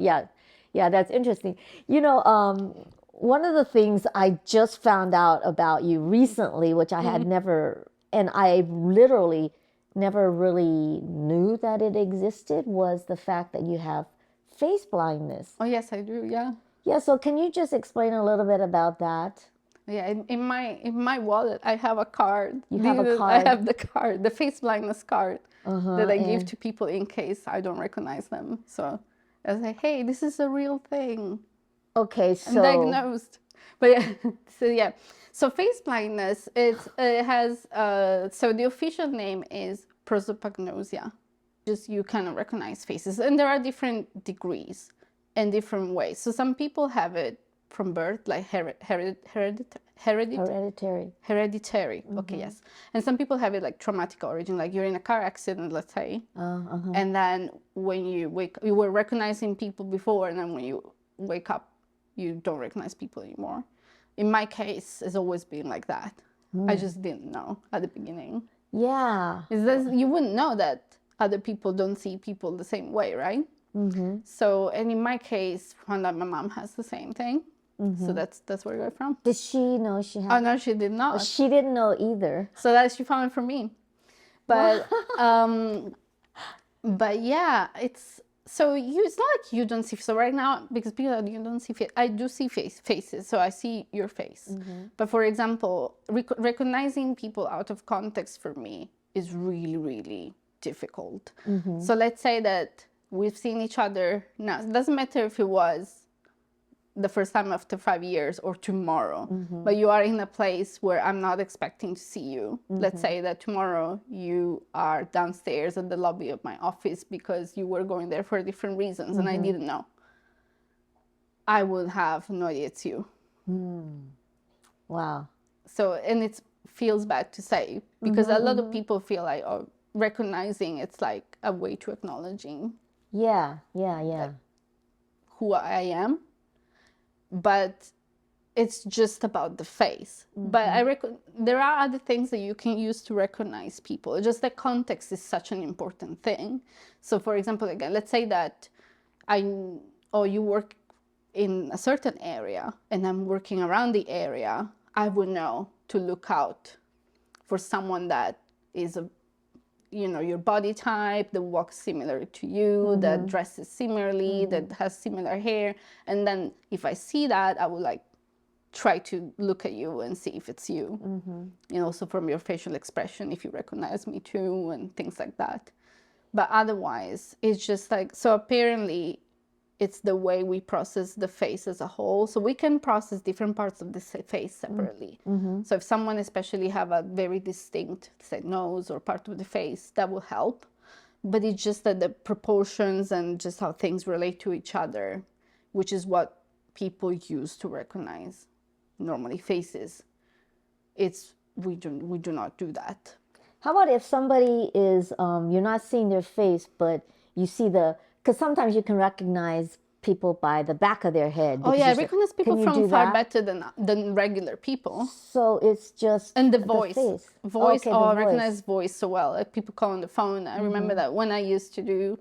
Yeah, that's interesting. One of the things I just found out about you recently, which I had never, and I literally never really knew that it existed, was the fact that you have face blindness. Oh, yes, I do, yeah. Yeah, so can you just explain a little bit about that? Yeah, in my wallet, I have a card. You have a card? I have the card, the face blindness card that I give to people in case I don't recognize them. So I was like, hey, this is a real thing. Okay, so... I'm diagnosed. But yeah, so face blindness, it has, so the official name is prosopagnosia. Just you kind of recognize faces. And there are different degrees and different ways. So some people have it from birth, like hereditary. Okay, yes. And some people have it like traumatic origin, like you're in a car accident, let's say, and then when you wake, you were recognizing people before, and then when you wake up, you don't recognize people anymore. In my case, it's always been like that. I just didn't know at the beginning. Yeah. You wouldn't know that other people don't see people the same way, right? So, and in my case, found out my mom has the same thing. So that's where I got from. Did she know she had? Oh no, she did not. She didn't know either. So that she found it from me. But but yeah, it's so it's not like you don't see. So right now, because people are, you don't see face, I do see faces. So I see your face. But for example, recognizing people out of context for me is really, really difficult. So let's say that we've seen each other now. It doesn't matter if it was the first time after 5 years or tomorrow, but you are in a place where I'm not expecting to see you. Let's say that tomorrow you are downstairs at the lobby of my office because you were going there for different reasons and I didn't know. I would have no idea it's you. Wow. So, and it feels bad to say because a lot of people feel like, oh, recognizing it's like a way to acknowledging who I am. But it's just about the face. But there are other things that you can use to recognize people. Just the context is such an important thing. So for example, again, let's say that you work in a certain area and I'm working around the area, I would know to look out for someone that is your body type, that walks similar to you, that dresses similarly, that has similar hair. And then if I see that, I would like try to look at you and see if it's you. And also from your facial expression, if you recognize me too, and things like that. But otherwise, it's just like, so apparently it's the way we process the face as a whole. So we can process different parts of the face separately. So if someone especially have a very distinct, say, nose or part of the face, that will help. But it's just that the proportions and just how things relate to each other, which is what people use to recognize normally faces. We do not do that. How about if somebody is, you're not seeing their face, but you see because sometimes you can recognize people by the back of their head. Oh yeah, I recognize people from far better than regular people. So it's just and the voice. Face. Voice. I recognize voice so well. Like people call on the phone. I remember that when I used to do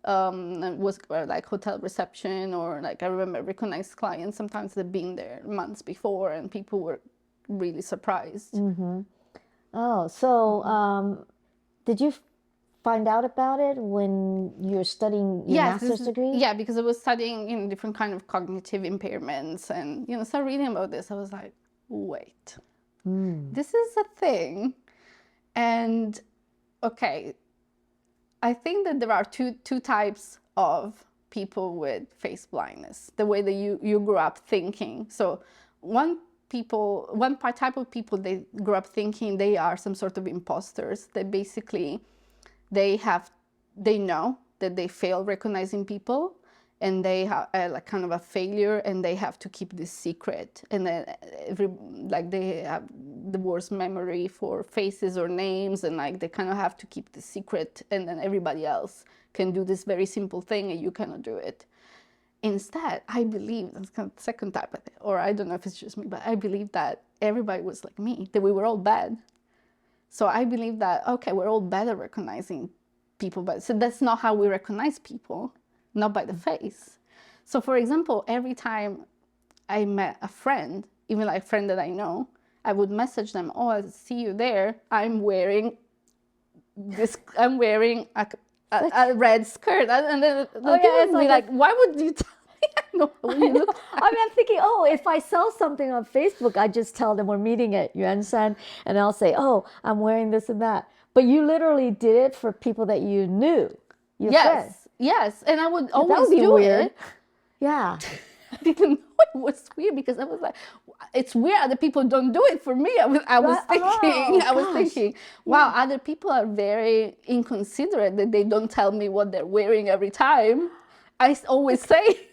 was like hotel reception, or like I remember recognized clients sometimes that been there months before, and people were really surprised. Oh, so did you find out about it when you're studying your master's degree? Yeah, because I was studying different kind of cognitive impairments, and started reading about this. I was like, wait, this is a thing. And okay, I think that there are two types of people with face blindness. The way that you grew up thinking. So one type of people, they grew up thinking they are some sort of imposters. They basically they know that they fail recognizing people, and they have like kind of a failure, and they have to keep this secret. And then they have the worst memory for faces or names, and like they kind of have to keep the secret. And then everybody else can do this very simple thing, and you cannot do it. Instead, I believe that's kind of the second type of thing, or I don't know if it's just me, but I believe that everybody was like me, that we were all bad. So I believe that, okay, we're all bad at recognizing people, but so that's not how we recognize people, not by the face. So for example, every time I met a friend, even like a friend that I know, I would message them, oh, I see you there. I'm wearing a red skirt. And then people would be like, why would you tell me? I'm thinking, if I sell something on Facebook, I just tell them we're meeting at Yuan Shan, and I'll say, I'm wearing this and that. But you literally did it for people that you knew. Yes. And I would always do weird. It. Yeah. I didn't know it was weird, because I was like, it's weird other people don't do it for me. I was thinking, wow, other people are very inconsiderate that they don't tell me what they're wearing every time. I always say,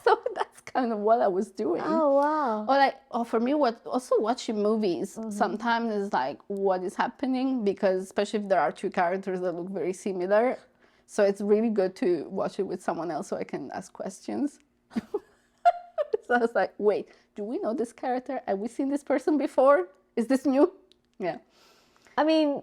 So that's kind of what I was doing. Oh, wow. Or like, for me, also watching movies sometimes is like, what is happening? Because especially if there are two characters that look very similar, so it's really good to watch it with someone else so I can ask questions. So I was like, wait, do we know this character? Have we seen this person before? Is this new? Yeah. I mean,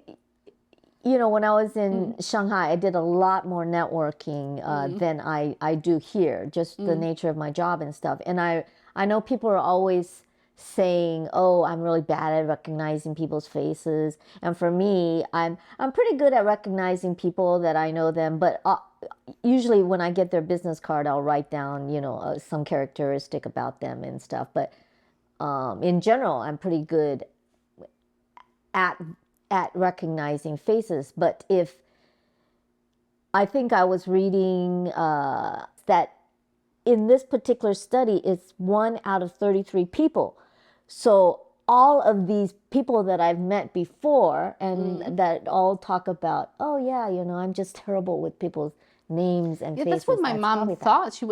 you know, when I was in Shanghai, I did a lot more networking than I do here, just the nature of my job and stuff. And I know people are always saying, oh, I'm really bad at recognizing people's faces. And for me, I'm pretty good at recognizing people that I know them. But usually when I get their business card, I'll write down, you know, some characteristic about them and stuff. But in general, I'm pretty good at recognizing faces. But if I think I was reading that in this particular study, it's 1 out of 33 people. So all of these people that I've met before and that all talk about, oh yeah, you know, I'm just terrible with people's names and faces. That's what my mom thought. She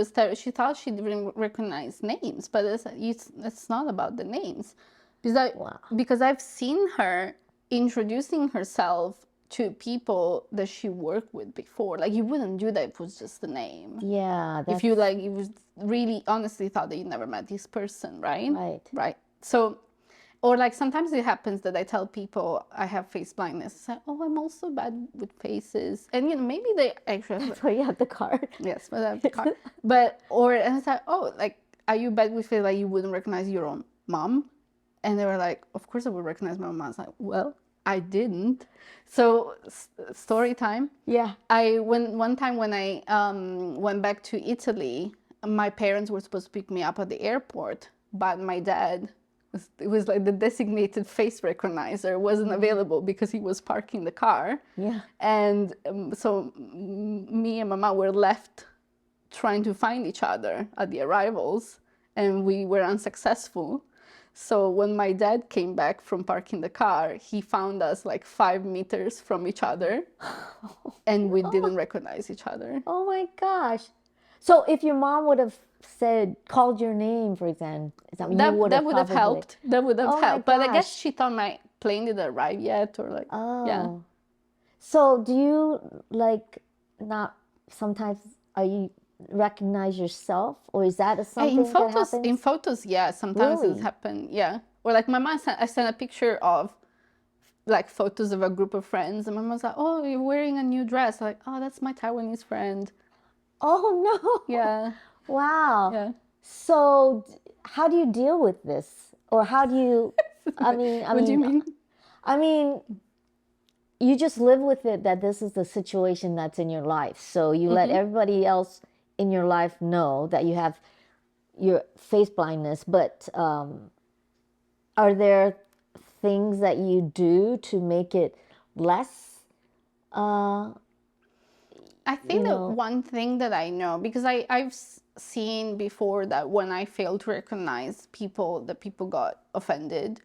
thought she didn't recognize names, but it's not about the names. Because I've seen her introducing herself to people that she worked with before. Like, you wouldn't do that if it was just the name. Yeah. If you like, you really honestly thought that you never met this person, right? Right. So, or like sometimes it happens that I tell people I have face blindness. I say, oh, I'm also bad with faces. And, you know, maybe they actually have... That's why you have the card. Yes, but I have the card. And I said, oh, like, are you bad with faces, like you wouldn't recognize your own mom? And they were like, of course I would recognize my mom. I was like, well, I didn't. So story time. Yeah. One time when I went back to Italy, my parents were supposed to pick me up at the airport, but my dad, it was like the designated face recognizer wasn't available because he was parking the car. Yeah. And so me and Mama were left trying to find each other at the arrivals, and we were unsuccessful. So when my dad came back from parking the car, he found us like 5 meters from each other, and we didn't recognize each other. Oh my gosh. So if your mom would have called your name, for example, that would have helped. That would have helped. But I guess she thought my plane didn't arrive yet, or like, yeah. So do you like not sometimes recognize yourself, or is that something that happens? In photos, yeah, sometimes it happens, yeah. Or like my mom I sent a picture of like photos of a group of friends, and my mom's like, oh, you're wearing a new dress. I'm like, oh, that's my Taiwanese friend. Oh no. Yeah. Wow. Yeah. So how do you deal with this, or how do you what do you mean? I mean, you just live with it, that this is the situation that's in your life, so you let everybody else in your life know that you have your face blindness. But are there things that you do to make it less? I think that one thing that I know, because I've seen before that when I fail to recognize people, that people got offended.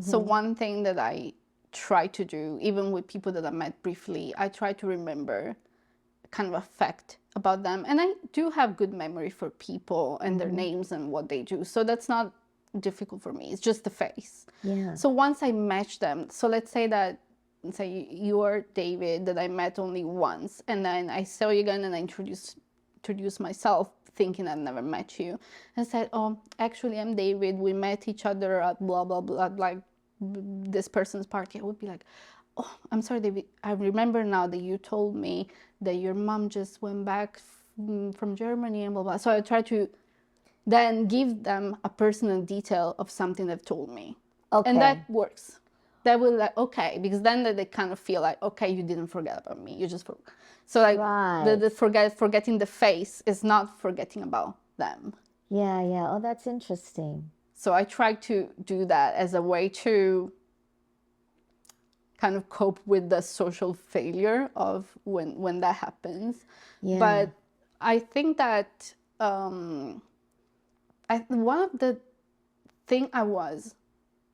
So one thing that I try to do, even with people that I met briefly, I try to remember kind of a fact about them. And I do have good memory for people and their names and what they do. So that's not difficult for me. It's just the face. Yeah. So once I match them, so let's say you are David, that I met only once, and then I saw you again and I introduce myself thinking I've never met you, and said, oh, actually I'm David, we met each other at blah blah blah, like this person's party. I would be like, oh, I'm sorry, David, I remember now that you told me that your mom just went back from Germany and blah blah. So I try to then give them a personal detail of something they've told me. Okay. And that works. That will, like, okay, because then they kind of feel like, okay, you didn't forget about me, you just forgot. So like forgetting the face is not forgetting about them. Yeah. Oh, that's interesting. So I try to do that as a way to kind of cope with the social failure of when that happens. Yeah. But I think that one of the thing I was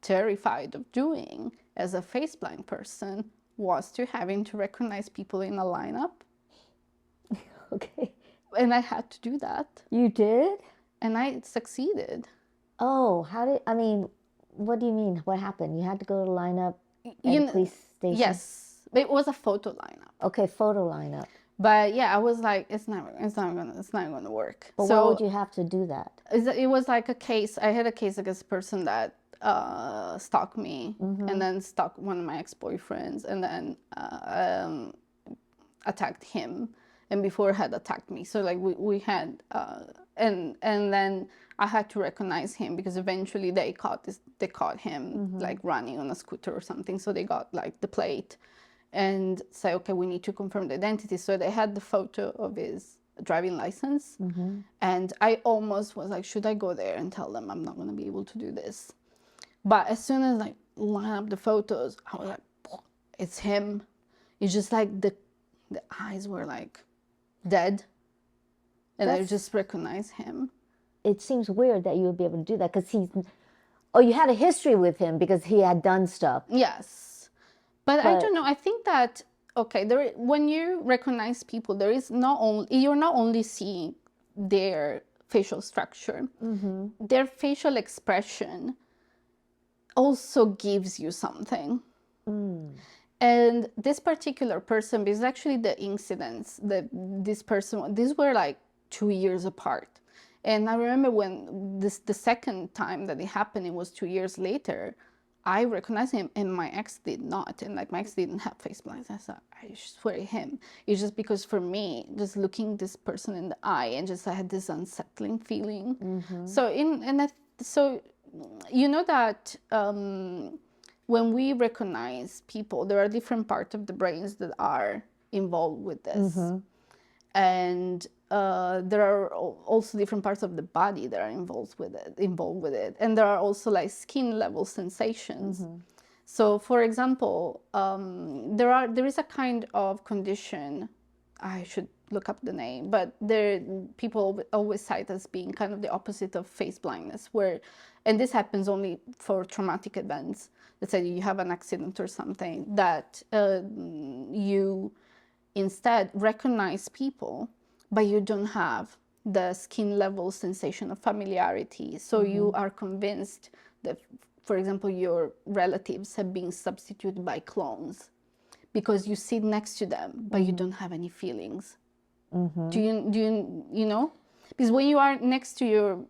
terrified of doing as a face blind person was to having to recognize people in a lineup. Okay. And I had to do that. You did? and I succeeded. Oh, what do you mean? What happened? You had to go to line up at a police station? Yes, it was a photo lineup. Okay, photo lineup. But yeah, I was like, it's not gonna work. But so why would you have to do that? it was like a case. I had a case against a person that stalked me, and then stalked one of my ex-boyfriends, and then attacked him, and before had attacked me. So like we had and then I had to recognize him, because eventually they caught him like running on a scooter or something. So they got like the plate and say, okay, we need to confirm the identity. So they had the photo of his driving license, and I almost was like, should I go there and tell them I'm not going to be able to do this? But as soon as I line up the photos, I was like, it's him. It's just like the eyes were like dead, and I just recognized him. It seems weird that you would be able to do that, because you had a history with him because he had done stuff. Yes, but I don't know. I think that, okay, when you recognize people, you're not only seeing their facial structure, their facial expression also gives you something. And this particular person, because actually the incidents that these were like 2 years apart. And I remember when the second time that it happened, it was 2 years later, I recognized him and my ex did not. And like my ex didn't have face blindness. I thought, I swear him. It's just because for me, just looking this person in the eye and just I had this unsettling feeling. So you know that when we recognize people, there are different parts of the brains that are involved with this. And there are also different parts of the body that are involved with it. And there are also like skin level sensations. So for example, there is a kind of condition, I should look up the name, but people always cite as being kind of the opposite of face blindness, and this happens only for traumatic events. Let's say you have an accident or something, that you instead recognize people, but you don't have the skin level sensation of familiarity. So you are convinced that, for example, your relatives have been substituted by clones, because you sit next to them, but you don't have any feelings. Do you know? Because when you are next to your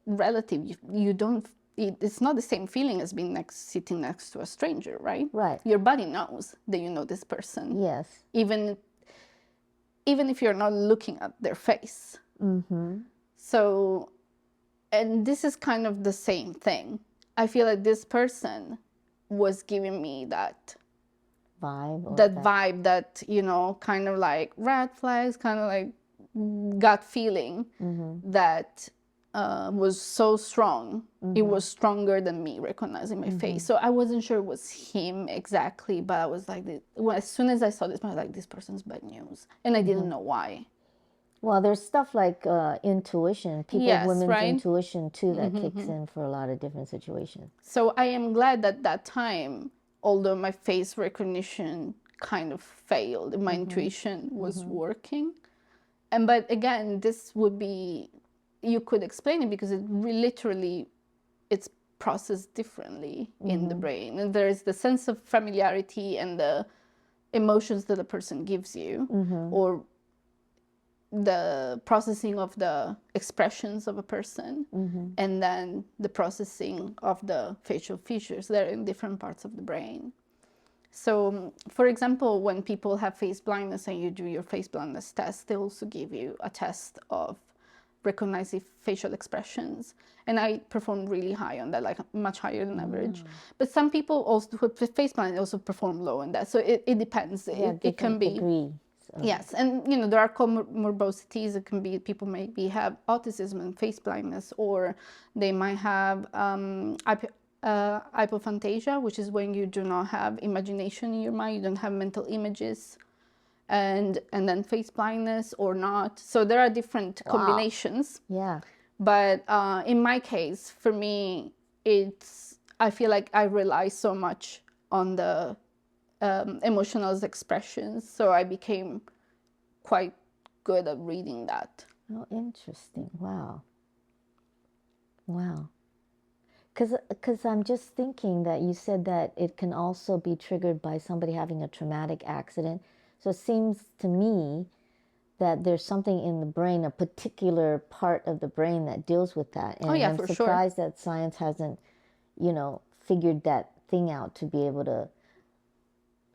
relative, you don't. It's not the same feeling as sitting next to a stranger, right? Right. Your body knows that you know this person. Yes. Even if you're not looking at their face. So, and this is kind of the same thing. I feel like this person was giving me that vibe that, you know, kind of like red flags, kind of like gut feeling that was so strong. It was stronger than me recognizing my face. So I wasn't sure it was him exactly, but I was like, as soon as I saw this, I was like, this person's bad news. And I didn't know why. Well, there's stuff like intuition, women's right? intuition too, that kicks in for a lot of different situations. So I am glad that time, although my face recognition kind of failed, my intuition was working. But again, this would be, you could explain it because it's processed differently in the brain. And there's the sense of familiarity and the emotions that a person gives you, or the processing of the expressions of a person, and then the processing of the facial features. They're in different parts of the brain. So, for example, when people have face blindness and you do your face blindness test, they also give you a test of recognizing facial expressions. And I performed really high on that, like much higher than average. But some people also with face blindness also perform low on that. So it depends. Yeah, it can be. Degree. Yes, and you know, there are comorbidity. It can be people maybe have autism and face blindness, or they might have hypophantasia, which is when you do not have imagination in your mind, you don't have mental images, and then face blindness or not. So there are different combinations. Yeah. But in my case, for me, I feel like I rely so much on the emotional expressions, so I became quite good at reading that. Oh, interesting. Wow. Wow. Because I'm just thinking that you said that it can also be triggered by somebody having a traumatic accident. So it seems to me that there's something in the brain, a particular part of the brain that deals with that. And Oh yeah, I'm for sure. surprised that science hasn't, figured that thing out to be able to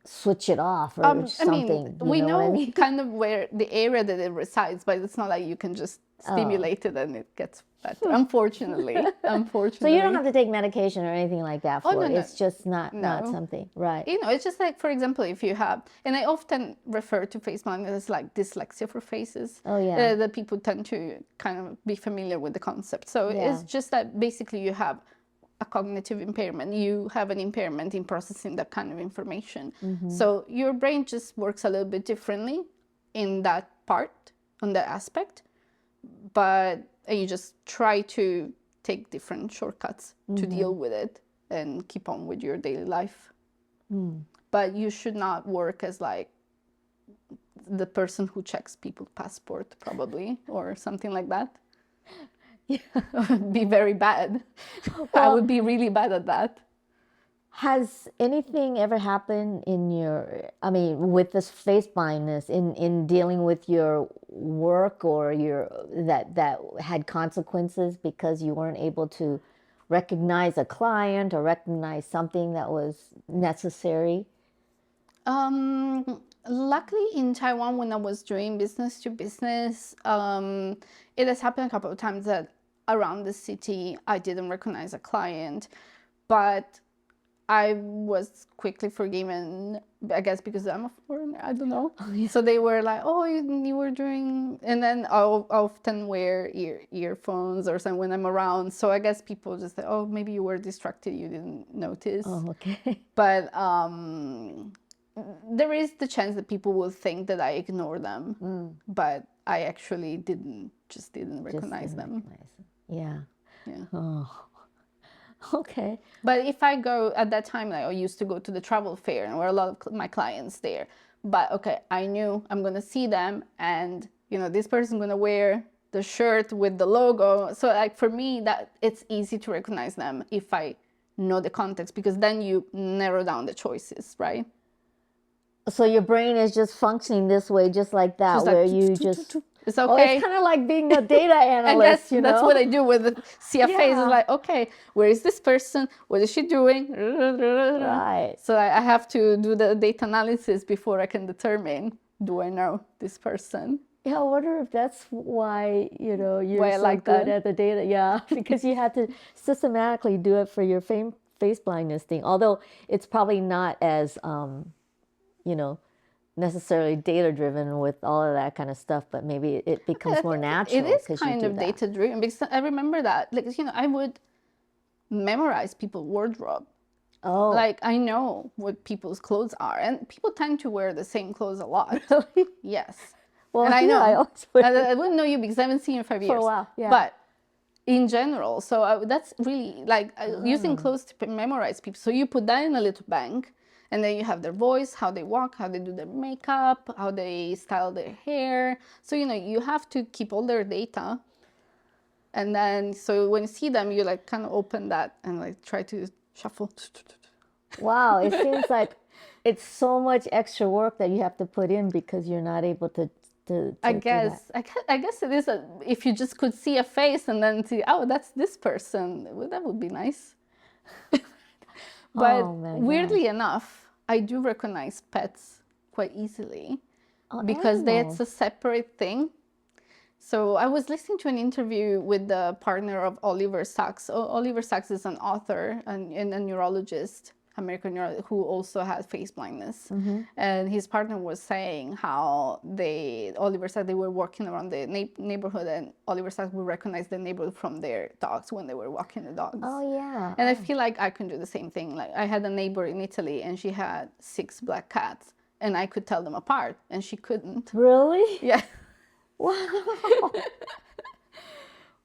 switch it off or something. We know what I mean? kind of where the area that it resides, but it's not like you can just stimulate it and it gets better. Unfortunately. So you don't have to take medication or anything like that for no, it. no. It's just not something, right? It's just like, for example, if you have, and I often refer to face blindness as like dyslexia for faces. Oh, yeah. That people tend to kind of be familiar with the concept. So Yeah. it's just that basically you have a cognitive impairment. You have an impairment in processing that kind of information. So your brain just works a little bit differently in that part, on that aspect, but you just try to take different shortcuts to deal with it and keep on with your daily life. But you should not work as like the person who checks people's passport, probably, or something like that. Yeah. Be very bad. I would be really bad at that. Has anything ever happened with this face blindness in dealing with your work or that had consequences because you weren't able to recognize a client or recognize something that was necessary? Luckily in Taiwan, when I was doing business to business, it has happened a couple of times that around the city I didn't recognize a client, but I was quickly forgiven, I guess because I'm a foreigner, I don't know. Oh, yeah. So they were like, oh, you were doing, and then I'll often wear earphones or something when I'm around. So I guess people just say, oh, maybe you were distracted, you didn't notice. Oh, okay. But there is the chance that people will think that I ignore them, but I actually didn't recognize them. Yeah. Yeah. Oh. Okay. But if I go at that time, like I used to go to the travel fair and there were a lot of my clients there. But okay, I knew I'm gonna see them, and this person's gonna wear the shirt with the logo. So like for me, that it's easy to recognize them if I know the context, because then you narrow down the choices, right? So your brain is just functioning this way, just like that, Just where like, you just... It's okay. Oh, it's kind of like being a data analyst, That's what I do with the CFAs. Yeah. It's like, okay, where is this person? What is she doing? Right. So I have to do the data analysis before I can determine, do I know this person? Yeah, I wonder if that's why, you're Why I so like good that. at the data. Yeah, because you had to systematically do it for your face blindness thing. Although it's probably not as, necessarily data driven with all of that kind of stuff, but maybe it becomes more natural. It is kind of data driven, because I remember that, like, I would memorize people's wardrobe. Oh, like I know what people's clothes are, and people tend to wear the same clothes a lot. Really? Yes. Well, and I know. I wouldn't know you because I haven't seen you in 5 years. For a while, yeah. But in general, so that's really like using clothes to memorize people. So you put that in a little bank, and then you have their voice, how they walk, how they do their makeup, how they style their hair. So, you have to keep all their data. And then, so when you see them, you like kind of open that and like try to shuffle. Wow, it seems like it's so much extra work that you have to put in because you're not able to I guess it is. If you just could see a face and then see, oh, that's this person, well, that would be nice. But weirdly enough, I do recognize pets quite easily because it's a separate thing. So I was listening to an interview with the partner of Oliver Sacks. Oliver Sacks is an author and a neurologist, American neurologist, who also has face blindness. And his partner was saying how Oliver said they were walking around the neighborhood, and Oliver Sacks would recognize the neighborhood from their dogs when they were walking the dogs. Oh, yeah. And I feel like I can do the same thing. Like I had a neighbor in Italy, and she had 6 black cats, and I could tell them apart, and she couldn't. Really? Yeah. Wow.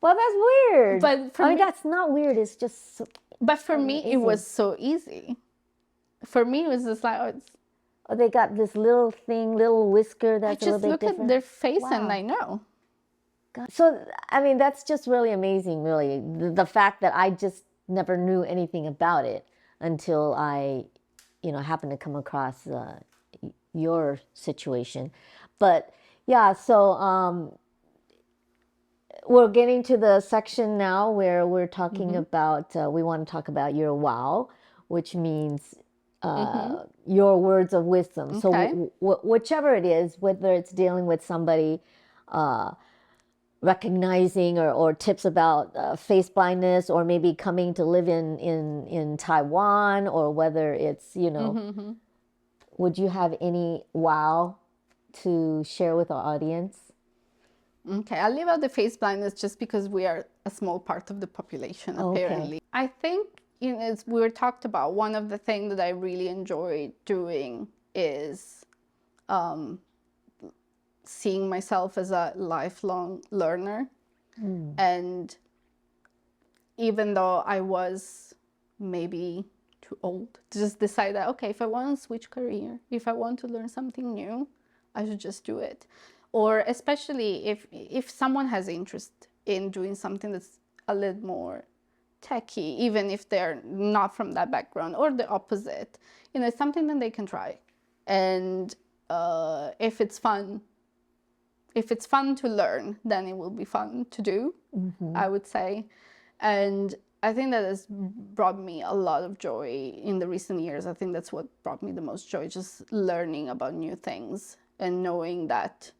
Well, that's weird. But for me, that's not weird. It's just... But for me, it was so easy. For me, it was just like, they got this little whisker that's a little bit different. I just look at their face and I know. God. So, I mean, that's just really amazing, really. The fact that I just never knew anything about it until I, happened to come across your situation. But yeah, so we're getting to the section now where we're talking about, we want to talk about your wow, which means your words of wisdom. Okay. So whichever it is, whether it's dealing with somebody recognizing or tips about face blindness, or maybe coming to live in Taiwan, or whether it's, would you have any wow to share with our audience? Okay, I'll leave out the face blindness just because we are a small part of the population, apparently. Okay. I think, as we were talked about, one of the things that I really enjoy doing is seeing myself as a lifelong learner. And even though I was maybe too old to just decide that, okay, if I want to switch career, if I want to learn something new, I should just do it. Or especially if someone has interest in doing something that's a little more techy, even if they're not from that background, or the opposite, it's something that they can try. And if it's fun to learn, then it will be fun to do, I would say. And I think that has brought me a lot of joy in the recent years. I think that's what brought me the most joy, just learning about new things and knowing that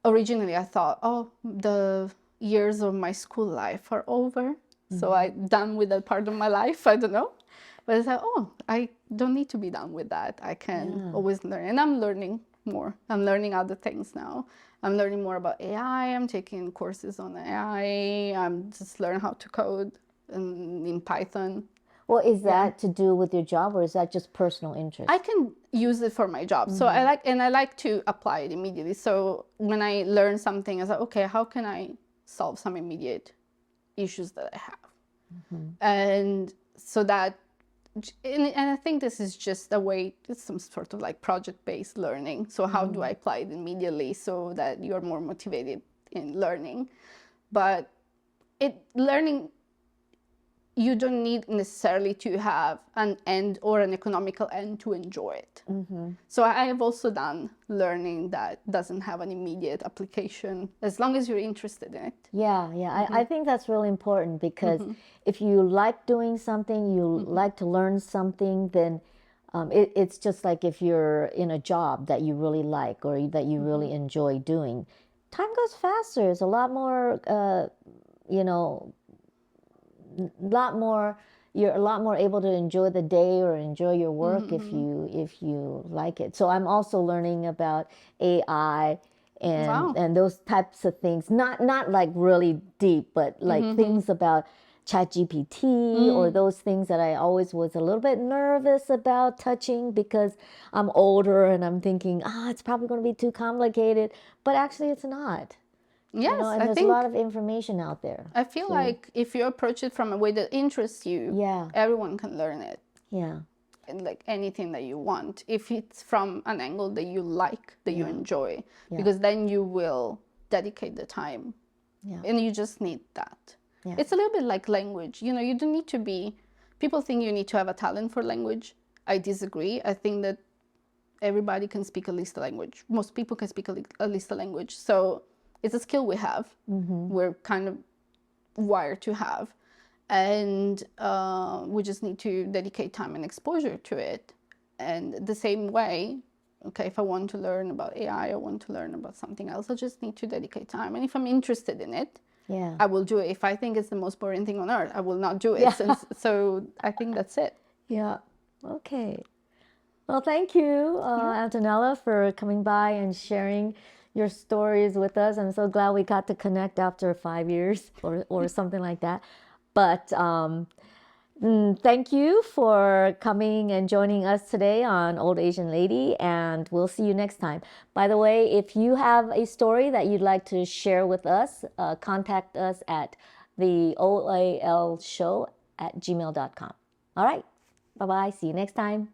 originally I thought, oh, the years of my school life are over. So I'm done with that part of my life. I don't know. But it's like, oh, I don't need to be done with that. I can always learn. And I'm learning more. I'm learning other things now. I'm learning more about AI. I'm taking courses on AI. I'm just learning how to code in Python. Well, is that to do with your job, or is that just personal interest? I can use it for my job. So I like to apply it immediately. So when I learn something, I was like, okay, how can I solve some immediate issues that I have? And so that, and I think this is just a way, it's some sort of like project-based learning. So how do I apply it immediately so that you're more motivated in learning? But learning, you don't need necessarily to have an end or an economical end to enjoy it. So I have also done learning that doesn't have an immediate application, as long as you're interested in it. Yeah. I think that's really important, because if you like doing something, you like to learn something, then it's just like if you're in a job that you really like, or that you really enjoy doing. Time goes faster. It's a lot more, you're a lot more able to enjoy the day or enjoy your work if you like it. So I'm also learning about AI and those types of things. Not like really deep, but like things about ChatGPT or those things that I always was a little bit nervous about touching, because I'm older and I'm thinking, it's probably going to be too complicated, but actually it's not. Yes, and there's a lot of information out there. I feel like if you approach it from a way that interests you, everyone can learn it. Yeah. And like anything that you want, if it's from an angle that you like, that you enjoy, because then you will dedicate the time. And you just need that. It's a little bit like language. You don't need to be, people think you need to have a talent for language. I disagree. I think that everybody can speak at least a language. Most people can speak at least a language. So it's a skill we have. We're kind of wired to have. And we just need to dedicate time and exposure to it. And the same way, okay, if I want to learn about AI, I want to learn about something else, I just need to dedicate time. And if I'm interested in it, I will do it. If I think it's the most boring thing on earth, I will not do it. So I think that's it. Yeah. Okay. Well, thank you, Antonella, for coming by and sharing your stories with us. I'm so glad we got to connect after 5 years or something like that. But thank you for coming and joining us today on Old Asian Lady, and we'll see you next time. By the way, if you have a story that you'd like to share with us, contact us at the oalshow@gmail.com. All right. Bye-bye. See you next time.